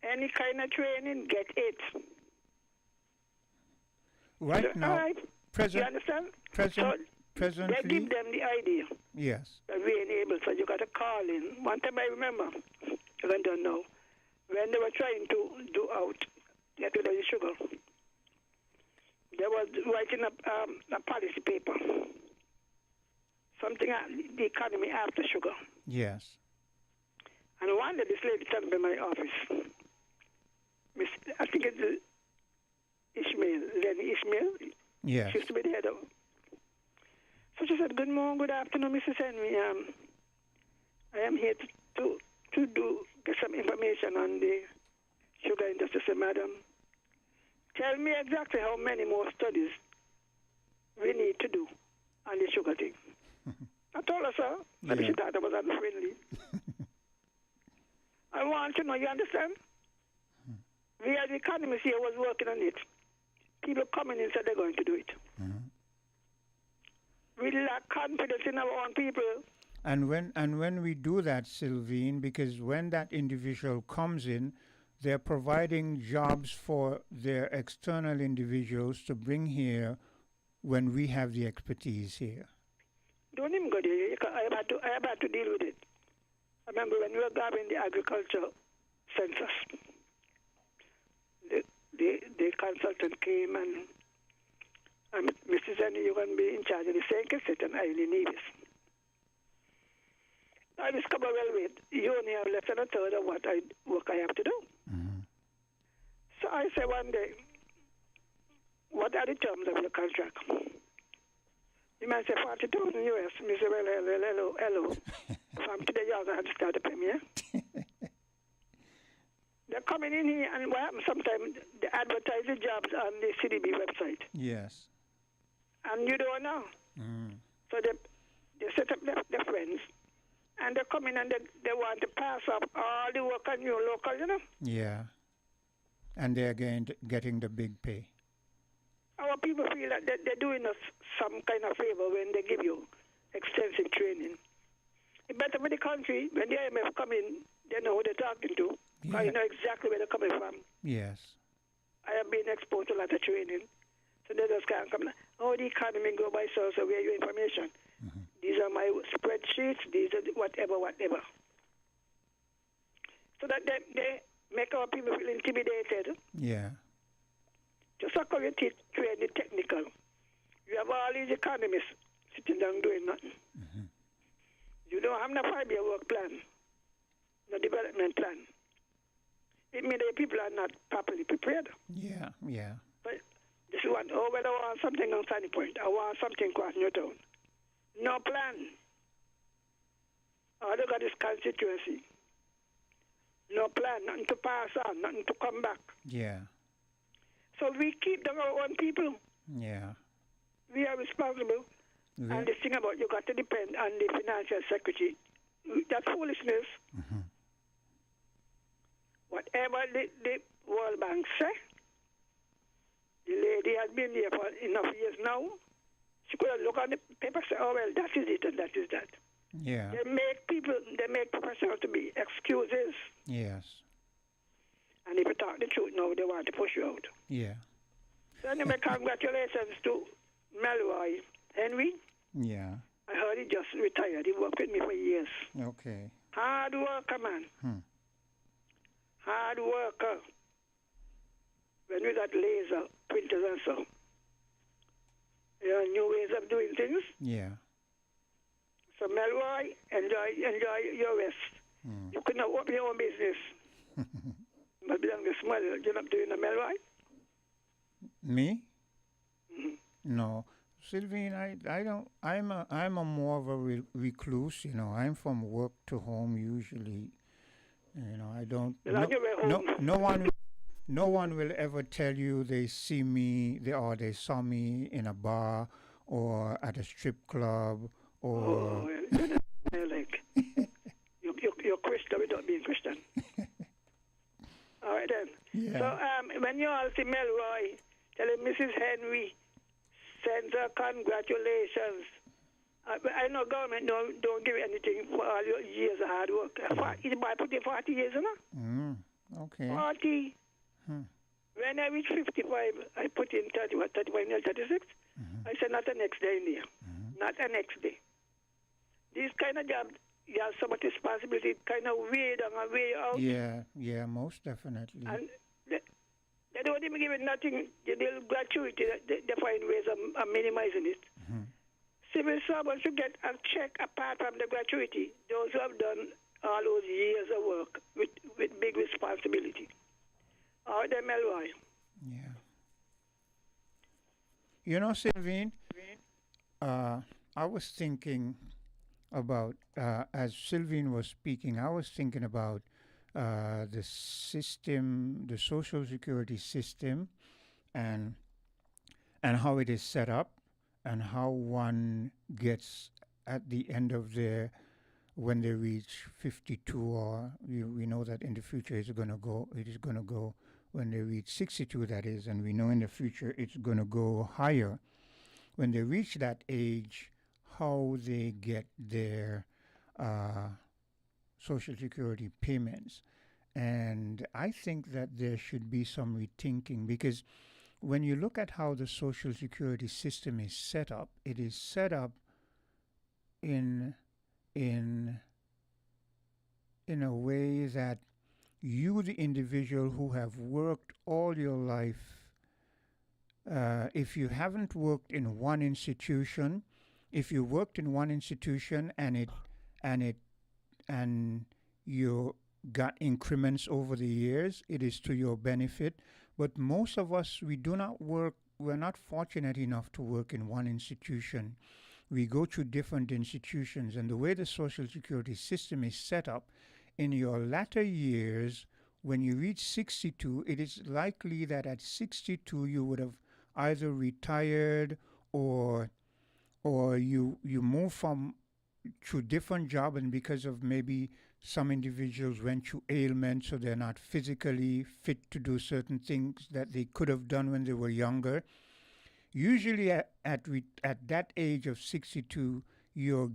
Any kind of training, get it. Right So, now, all right. You understand? Presently, they give them the idea. Yes. That we ain't able, so you got to call in. One time I remember, I don't know, when they were trying to get rid of the sugar, they was writing a policy paper. Something the economy after sugar. Yes. And one day this lady told me in my office, I think it's Ishmael, Lenny Ishmael. Yes. She used to be the head of. So she said, "Good morning, good afternoon, Mrs. Henry. I am here to get some information on the sugar industry." I said, "Madam, tell me exactly how many more studies we need to do on the sugar thing." I told her, "Sir," but she thought I was unfriendly. I want to know, you understand? We as the economists here was working on it. People coming in said they're going to do it. We lack confidence in our own people. And when we do that, Sylvine, because when that individual comes in, they're providing jobs for their external individuals to bring here when we have the expertise here. Don't even go there. I have had to deal with it. I remember when we were gathering the agriculture census, the consultant came and Mrs. Annie, you're going to be in charge of the second set and I in Nevis. I discovered, well, wait, you only have less than a third of what work I have to do. So I said one day, what are the terms of your contract? The man said, $40,000 US. Me say, well, hello. From today, you're going to start to pay me, yeah? They're coming in here, and what happens sometimes, they advertise the jobs on the CDB website. Yes. And you don't know. So they set up their friends, and they come in and they want to pass up all the work on your local, you know? Yeah. And they're getting the big pay. Our people feel that they're doing us some kind of favor when they give you extensive training. It's better for the country, when the IMF come in, they know who they're talking to. Yeah. You know exactly where they're coming from. Yes. I have been exposed to a lot of training. So they just can't come. Oh, the economy go by so where your information. These are my spreadsheets. These are whatever. So that they make our people feel intimidated. Yeah. Just like how you train the technical. You have all these economists sitting down doing nothing. You don't have no 5-year work plan, no development plan. It means that people are not properly prepared. Yeah. But this is one, whether I want something on Sunny Point, I want something across Newtown. No plan. All they got is constituency. No plan, nothing to pass on, nothing to come back. Yeah. So we keep them our own people. Yeah. We are responsible. And the thing about you got to depend on the financial secretary. That's foolishness. Whatever the World Bank say, the lady has been there for enough years now. She could have looked on the paper and say, oh, well, that is it and that is that. Yeah. They make professionals to be excuses. Yes. And if you talk the truth now, they want to push you out. Yeah. So anyway, congratulations to Melroy Henry. Yeah. I heard he just retired. He worked with me for years. Okay. Hard worker, man. Hard worker. When we got laser printers and so. New ways of doing things. Yeah. So Melroy, enjoy your rest. You could not open your own business. But belong to small, you're not doing a Melroy? Me? No. Sylvine, I don't. I'm a more of a recluse. You know, I'm from work to home usually. You know, I don't. No one will ever tell you they see me, they saw me in a bar or at a strip club or. Like you're Christian without being Christian. All right then. Yeah. So when you all see Melroy, tell him Mrs. Henry sends her congratulations I know government don't give you anything for all your years of hard work. It's by putting 40 years, you know? Okay. 40. When I reached 55, I put in 35, nearly 36. I said, not the next day in there. Not the next day. This kind of job, you have so much responsibility, kind of way down and way out. Yeah, most definitely. And they don't even give it nothing. They'll gratuity. They find ways of minimizing it. Civil servants should get a check apart from the gratuity. Those who have done all those years of work with big responsibility. Or them LY. Yeah. You know, Sylvine, I was thinking about, as Sylvine was speaking, I was thinking about the system, the Social Security system, and how it is set up, and how one gets at the end of their, when they reach 52, or we know that in the future it is going to go when they reach 62, that is, and we know in the future it's going to go higher. When they reach that age, how they get their Social Security payments. And I think that there should be some rethinking, because when you look at how the Social Security system is set up, it is set up in a way that you, the individual who have worked all your life, if you haven't worked in one institution, if you worked in one institution and you got increments over the years, it is to your benefit. But most of us, we do not work, we're not fortunate enough to work in one institution. We go to different institutions, and the way the Social Security system is set up, in your latter years, when you reach 62, it is likely that at 62 you would have either retired or you move from to different job, and because of maybe some individuals went through ailments, so they're not physically fit to do certain things that they could have done when they were younger. Usually at that age of 62, you're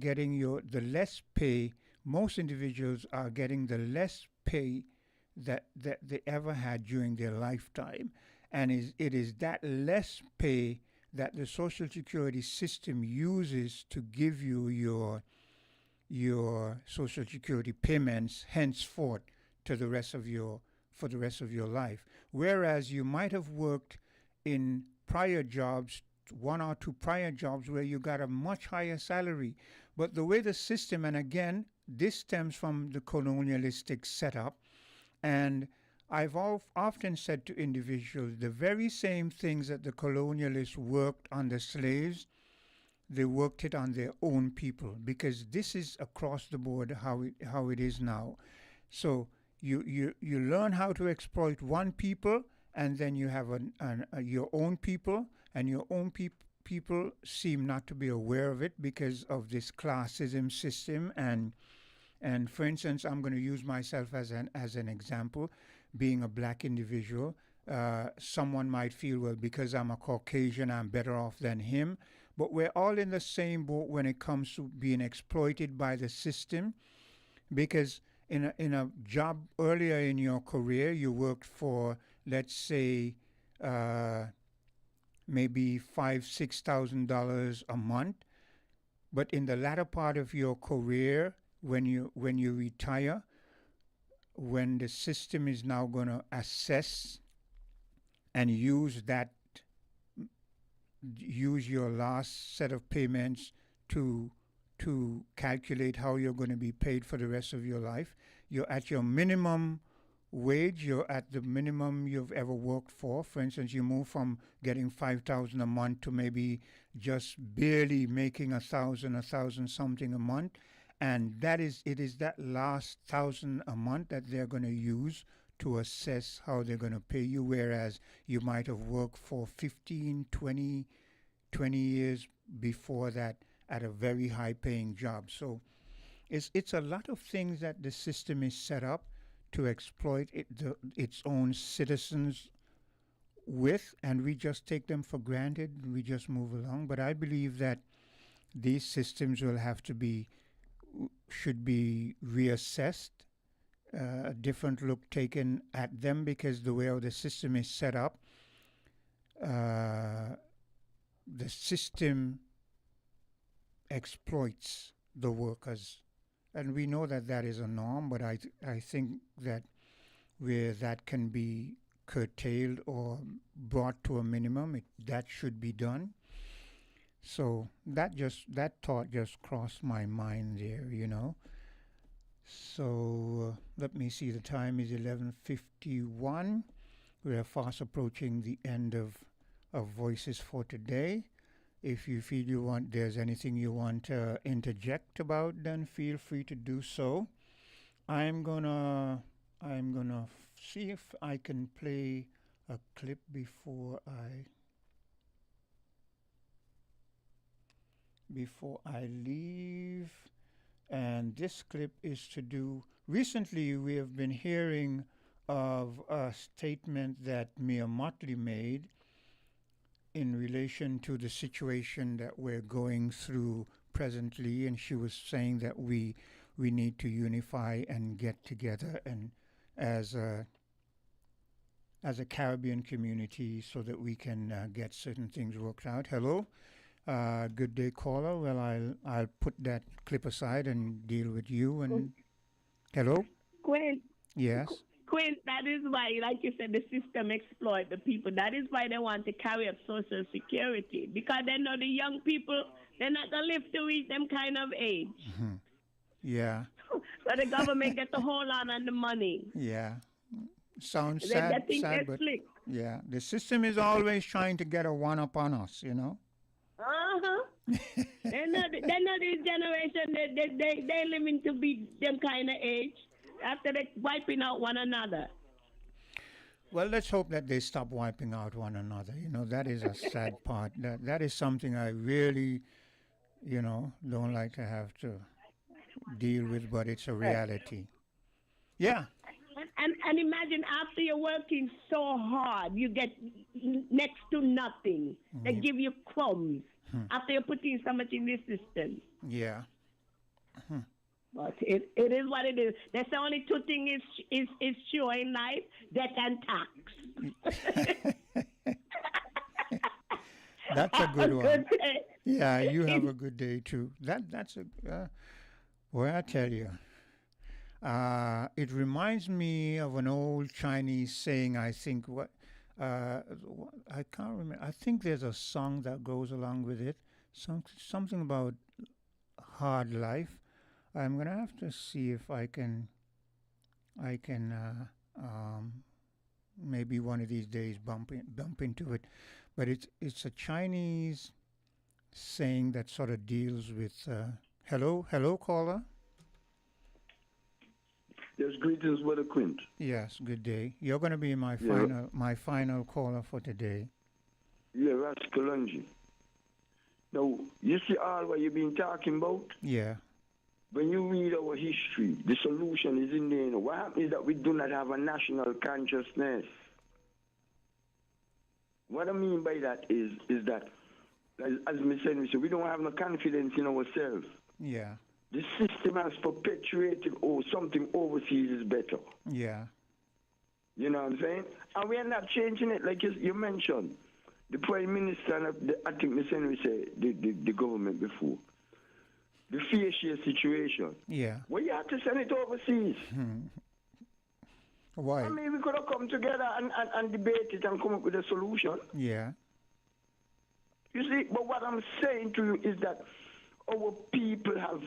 getting the less pay. Most individuals are getting the less pay that they ever had during their lifetime. And it is that less pay that the Social Security system uses to give you your Social Security payments henceforth for the rest of your life. Whereas you might have worked in prior jobs, one or two prior jobs, where you got a much higher salary. But the way the system, and again, this stems from the colonialistic setup, and I've often said to individuals, the very same things that the colonialists worked on the slaves, they worked it on their own people, because this is across the board how it is now. So you learn how to exploit one people, and then you have your own people, and your own people seem not to be aware of it because of this classism system. And for instance, I'm going to use myself as an example. Being a black individual, someone might feel, well, because I'm a Caucasian, I'm better off than him. But we're all in the same boat when it comes to being exploited by the system, because in a job earlier in your career, you worked for, let's say, maybe $5,000-$6,000 a month. But in the latter part of your career, when you retire, when the system is now going to assess and use your last set of payments to calculate how you're going to be paid for the rest of your life, you're at your minimum wage, you're at the minimum you've ever worked for. For instance, you move from getting $5,000 a month to maybe just barely making $1,000 something a month. And it is that last $1,000 a month that they're going to use to assess how they're going to pay you, whereas you might have worked for 15, 20 years before that at a very high-paying job. So it's a lot of things that the system is set up to exploit its own citizens with, and we just take them for granted, we just move along. But I believe that these systems will have to be, should be reassessed, a different look taken at them, because the way how the system is set up, the system exploits the workers. And we know that that is a norm, but I think that where that can be curtailed or brought to a minimum, that should be done. So that thought just crossed my mind there, you know. So let me see, the time is 11:51. We are fast approaching the end of Voices for today. If you feel there's anything you want to interject about, then feel free to do so. I'm gonna see if I can play a clip before I leave. And this clip is to do, recently we have been hearing of a statement that Mia Motley made in relation to the situation that we're going through presently, and she was saying that we need to unify and get together and as a Caribbean community so that we can get certain things worked out. Hello, good day, caller. Well, I'll put that clip aside and deal with you. And hello, Quinn. Yes. Quinn, that is why, like you said, the system exploit the people. That is why they want to carry up Social Security, because they know the young people, they're not going to live to reach them kind of age. Mm-hmm. Yeah. So the government gets a hold on the money. Yeah. Sounds They sad, think sad, they're but slick. yeah, the system is always trying to get a one up on us, you know. They know this generation, they living to be them kind of age after they wiping out one another. Well, let's hope that they stop wiping out one another. You know, that is a sad part. That is something I really, you know, don't like to have to deal with, but it's a reality. Yeah. And imagine after you're working so hard, you get next to nothing. They give you crumbs after you're putting so much in this system. Yeah. But it is what it is. That's the only two things is sure in life: death and tax. That's a good one. Yeah, you have a good day too. That's a boy, I tell you. It reminds me of an old Chinese saying. I think I can't remember. I think there's a song that goes along with it. Something about hard life. I'm gonna have to see if I can maybe one of these days bump into it. But it's a Chinese saying that sort of deals with hello caller. Yes, greetings, Brother Quint. Yes, good day. You're going to be my final caller for today. Yeah, Rascalungi. Now, you see all what you've been talking about? Yeah. When you read our history, the solution is in there. What happens is that we do not have a national consciousness. What I mean by that is that, as me said, we don't have no confidence in ourselves. Yeah. The system has perpetuated, something overseas is better. Yeah. You know what I'm saying? And we are not changing it, like you mentioned. The Prime Minister, and I think we said the government before. The fair share situation. Yeah. Well, you have to send it overseas. Why? I mean, we could have come together and debate it and come up with a solution. Yeah. You see, but what I'm saying to you is that our people have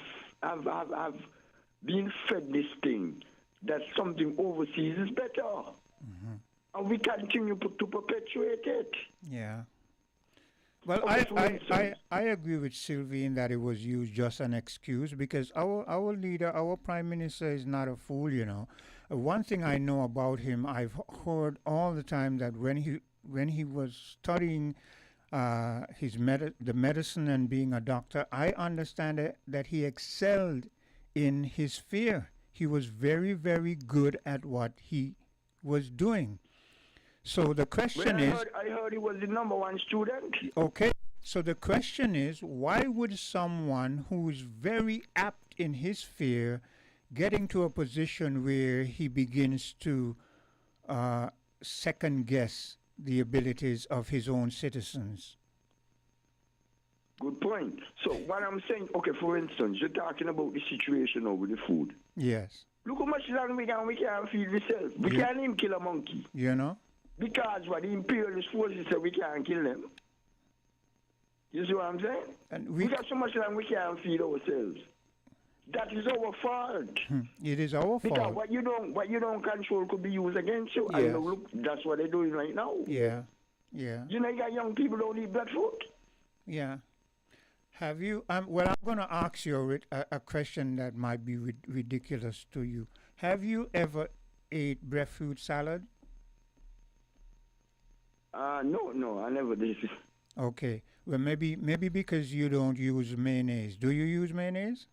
been fed this thing, that something overseas is better. And we continue to perpetuate it. Yeah. Well, I agree with Sylvie in that it was used just an excuse, because our leader, our prime minister, is not a fool, you know. One thing I know about him, I've heard all the time that when he was studying the medicine and being a doctor, I understand that he excelled in his field. He was very, very good at what he was doing. So the question is... I heard he was the #1 student. Okay. So the question is, why would someone who's very apt in his fear getting to a position where he begins to second guess the abilities of his own citizens? Good point. So what I'm saying, okay, for instance, you're talking about the situation over the food. Yes. Look how much land we can't feed ourselves. We can't even kill a monkey. You know? Because what the imperialist forces say we can't kill them. You see what I'm saying? And we got so much land we can't feed ourselves. That is our fault. It is our because fault. what you don't control could be used against you. Yes. And look, that's what they're doing right now. Yeah. Yeah. You know, you got young people don't eat breadfruit. Yeah. Have you? Well, I'm going to ask you a question that might be ridiculous to you. Have you ever ate breadfruit salad? No, I never did. Okay. Well, maybe because you don't use mayonnaise. Do you use mayonnaise?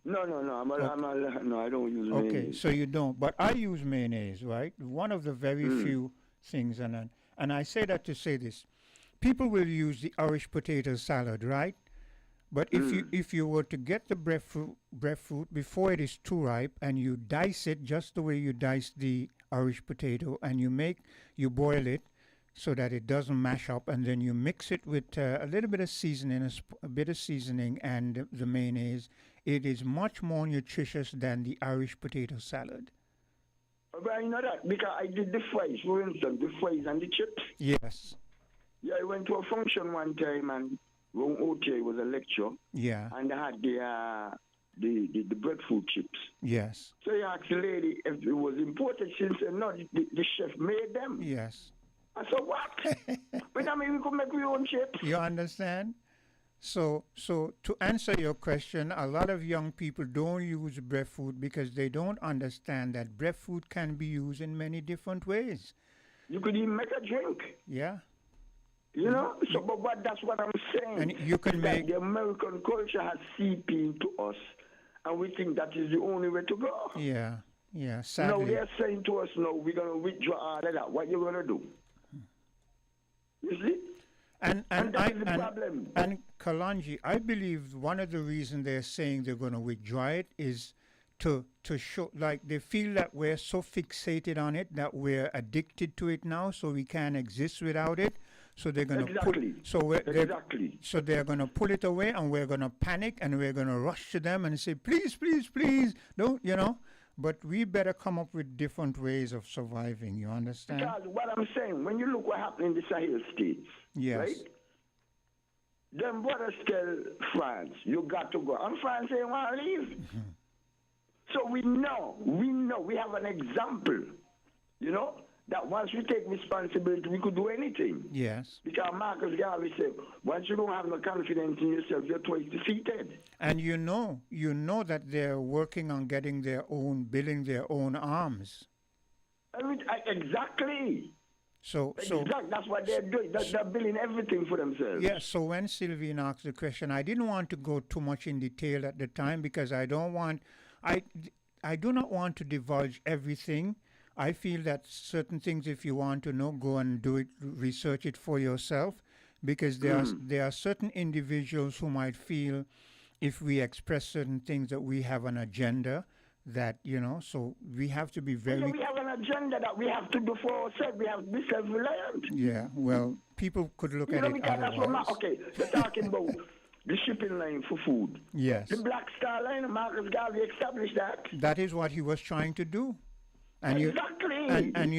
No, no, I don't use Okay, mayonnaise. so you don't. But I use mayonnaise, right? One of the very few things, and I say that to say this: people will use the Irish potato salad, right? But if you were to get the breadfruit before it is too ripe, and you dice it just the way you dice the Irish potato, and you boil it so that it doesn't mash up, and then you mix it with a little bit of seasoning, a bit of seasoning, and the mayonnaise. It is much more nutritious than the Irish potato salad. But I know that because I did the fries, for instance, the fries and the chips. Yes. Yeah, I went to a function one time and Ron OTA was a lecture. Yeah. And they had the breadfruit chips. Yes. So he asked the lady if it was imported. She said, no, the chef made them. Yes. I said, what? But I mean, we could make our own chips. You understand? So to answer your question, a lot of young people don't use breadfruit because they don't understand that breadfruit can be used in many different ways. You could even make a drink. Yeah. You know? So, but that's what I'm saying. And you can make... The American culture has seeped into us, and we think that is the only way to go. Yeah, yeah, sadly. No, they're saying to us, no, we're going to withdraw all of that. What you going to do? You see? And that is the problem. And Kalanji, I believe one of the reasons they're saying they're going to withdraw it is to show, like they feel that we're so fixated on it that we're addicted to it now, so we can't exist without it. So they're going to so they're going to pull it away, and we're going to panic, and we're going to rush to them and say, please, please, please, don't, you know. But we better come up with different ways of surviving. You understand? Because what I'm saying, when you look what happened in the Sahel states, yes. right? Them brothers tell France, you got to go. And France ain't want to leave. Mm-hmm. So we know, we have an example, you know, that once we take responsibility, we could do anything. Yes. Because Marcus Garvey said, once you don't have no confidence in yourself, you're twice defeated. And you know that they're working on building their own arms. Exactly. So that's what they're doing. They're building everything for themselves. Yeah. So when Sylvian asked the question, I didn't want to go too much in detail at the time because I do not want to divulge everything. I feel that certain things, if you want to know, go and do it, research it for yourself, because there are certain individuals who might feel if we express certain things that we have an agenda. That, you know, so we have to be very... Yeah, we have an agenda that we have to do for ourselves. We have to be self-reliant. Yeah, well, people could look at it otherwise. Okay, they're talking about the shipping line for food. Yes. The Black Star Line, Marcus Garvey established that. That is what he was trying to do. And exactly. And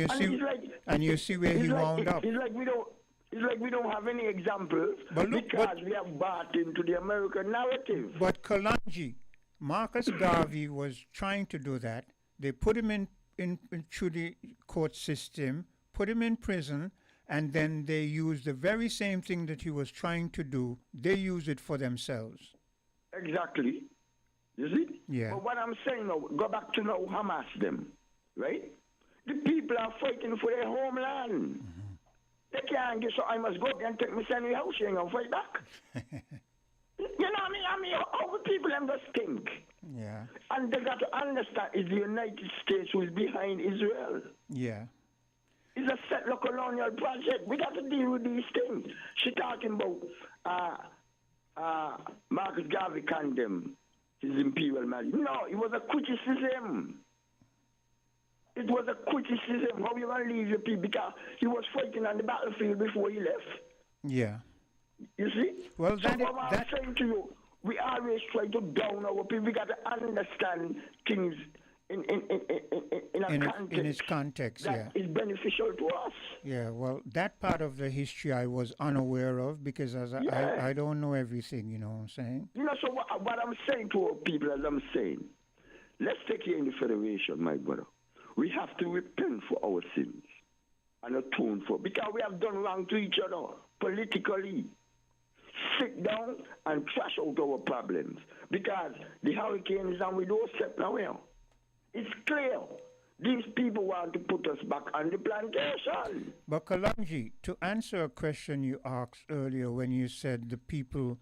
you see where he wound up. It's like we don't have any examples because we have bought into the American narrative. But Kalanji, Marcus Garvey was trying to do that. They put him into the court system, put him in prison, and then they used the very same thing that he was trying to do. They use it for themselves. Exactly. You see? Yeah. But what I'm saying now, go back to now Hamas them, right? The people are fighting for their homeland. Mm-hmm. They can't get, so I must go and take my son in the house and fight back. You know what I mean? How the people them just think. Yeah. And they got to understand it's the United States who is behind Israel. Yeah. It's a settler colonial project. We got to deal with these things. She talking about Marcus Garvey condemned his imperial majesty. No, it was a criticism. It was a criticism. How you going to leave your people? Because he was fighting on the battlefield before he left. Yeah. You see? Well, so what I'm saying to you, we always try to down our people. We got to understand things in its context, that is beneficial to us. Yeah, well, that part of the history I was unaware of because I don't know everything, you know what I'm saying? You know, so what I'm saying to our people, as I'm saying, let's take here in the Federation, my brother. We have to repent for our sins and atone for, because we have done wrong to each other politically. Sit down and trash out our problems, because the hurricane is on with those step now. It's clear. These people want to put us back on the plantation. But Kalanji, to answer a question you asked earlier when you said the people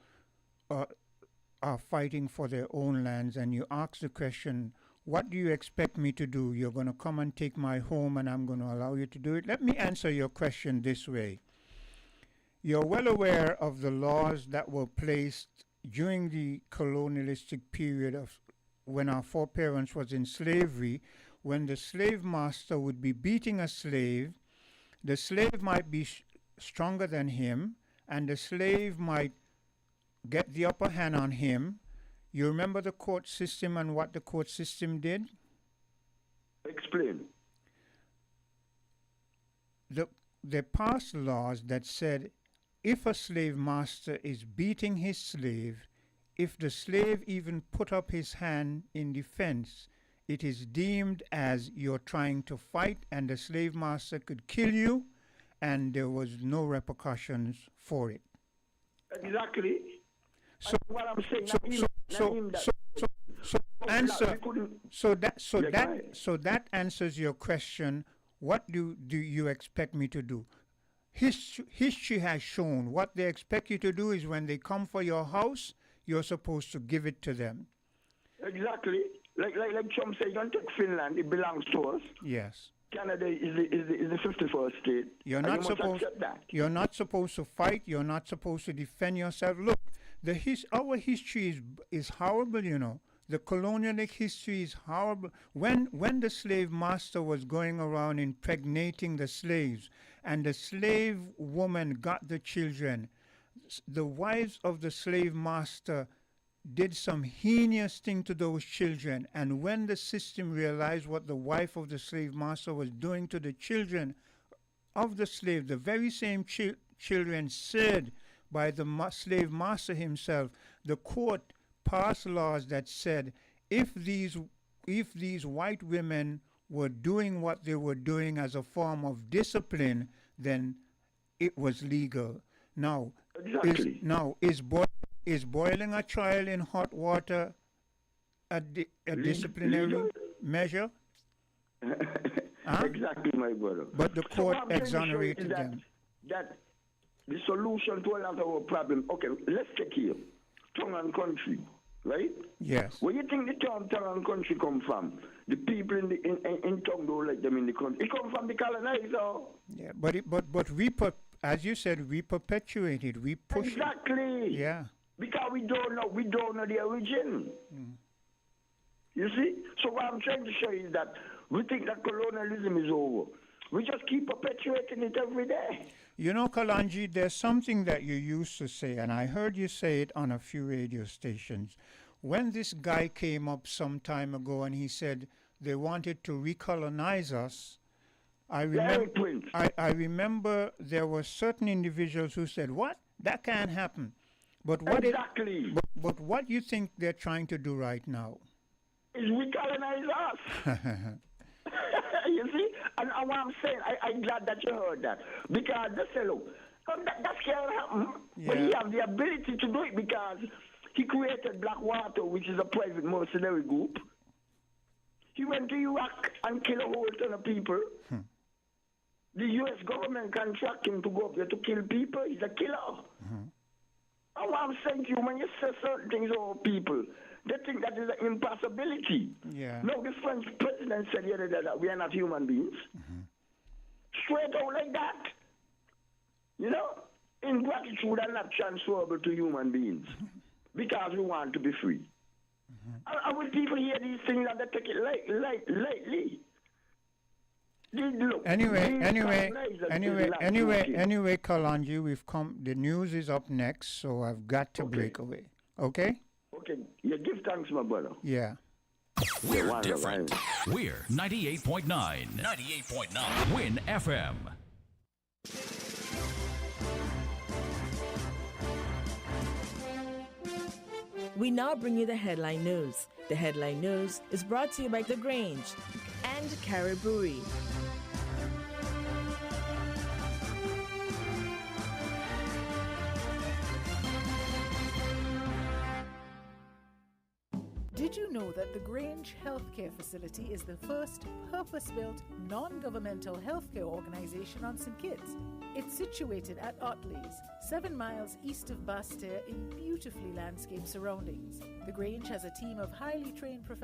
are fighting for their own lands, and you asked the question, what do you expect me to do? You're going to come and take my home and I'm going to allow you to do it? Let me answer your question this way. You're well aware of the laws that were placed during the colonialistic period of when our foreparents was in slavery, when the slave master would be beating a slave, the slave might be stronger than him, and the slave might get the upper hand on him. You remember the court system and what the court system did? Explain. They passed laws that said if a slave master is beating his slave, if the slave even put up his hand in defense, it is deemed as you're trying to fight, and the slave master could kill you, and there was no repercussions for it. Exactly. So what I'm saying, that answers your question. What do you expect me to do? History has shown what they expect you to do is when they come for your house, you're supposed to give it to them. Exactly. Like Trump said, you don't take Finland, it belongs to us. Yes. Canada is the 51st state. You're not supposed to fight. You're not supposed to defend yourself. Look, our history is horrible, you know. The colonial history is horrible. When the slave master was going around impregnating the slaves, and the slave woman got the children, the wives of the slave master did some heinous thing to those children. And when the system realized what the wife of the slave master was doing to the children of the slave, the very same children said by the slave master himself, the court passed laws that said if these white women were doing what they were doing as a form of discipline, then it was legal. Now, exactly. Is boiling a child in hot water a disciplinary measure? Exactly, my brother. But the court exonerated them. That the solution to a lot of our problems. Okay, let's take here tongue and country, right? Yes. Where you think the term tongue and country come from? The people in tongue don't like them in the country. It come from the colonizer. Yeah, but we as you said, we perpetuate it. We push exactly. it. Yeah. Because we don't know the origin. You see? So what I'm trying to show you is that we think that colonialism is over. We just keep perpetuating it every day. You know, Kalanji, there's something that you used to say, and I heard you say it on a few radio stations. When this guy came up some time ago and he said they wanted to recolonize us, I remember there were certain individuals who said, what? That can't happen. But what exactly. But what you think they're trying to do right now? Is recolonize us. You see? And what I'm saying, I'm glad that you heard that. Because they say, look, that can't happen. Yeah. But he has the ability to do it because he created Blackwater, which is a private mercenary group. He went to Iraq and killed a whole ton of people. The U.S. government contract him to go up there to kill people. He's a killer. And what I'm saying to you, when you say certain things over people, they think that is an impossibility. Yeah. No, the French president said the other day that we are not human beings. straight out like that. You know, ingratitude are not transferable to human beings because we want to be free. And when people hear these things, and they take it lightly. Look, Anyway, Kalanji, we've come. The news is up next, so I've got to break away. Okay? Okay, yeah, give thanks, my brother. Yeah. We're different. We're 98.9. 98.9. Win FM. We now bring you the headline news. The headline news is brought to you by The Grange and Carry Brewery. Did you know that the Grange Healthcare Facility is the first purpose-built, non-governmental healthcare organization on St. Kitts? It's situated at Otley's, 7 miles east of Basseterre in beautifully landscaped surroundings. The Grange has a team of highly trained professionals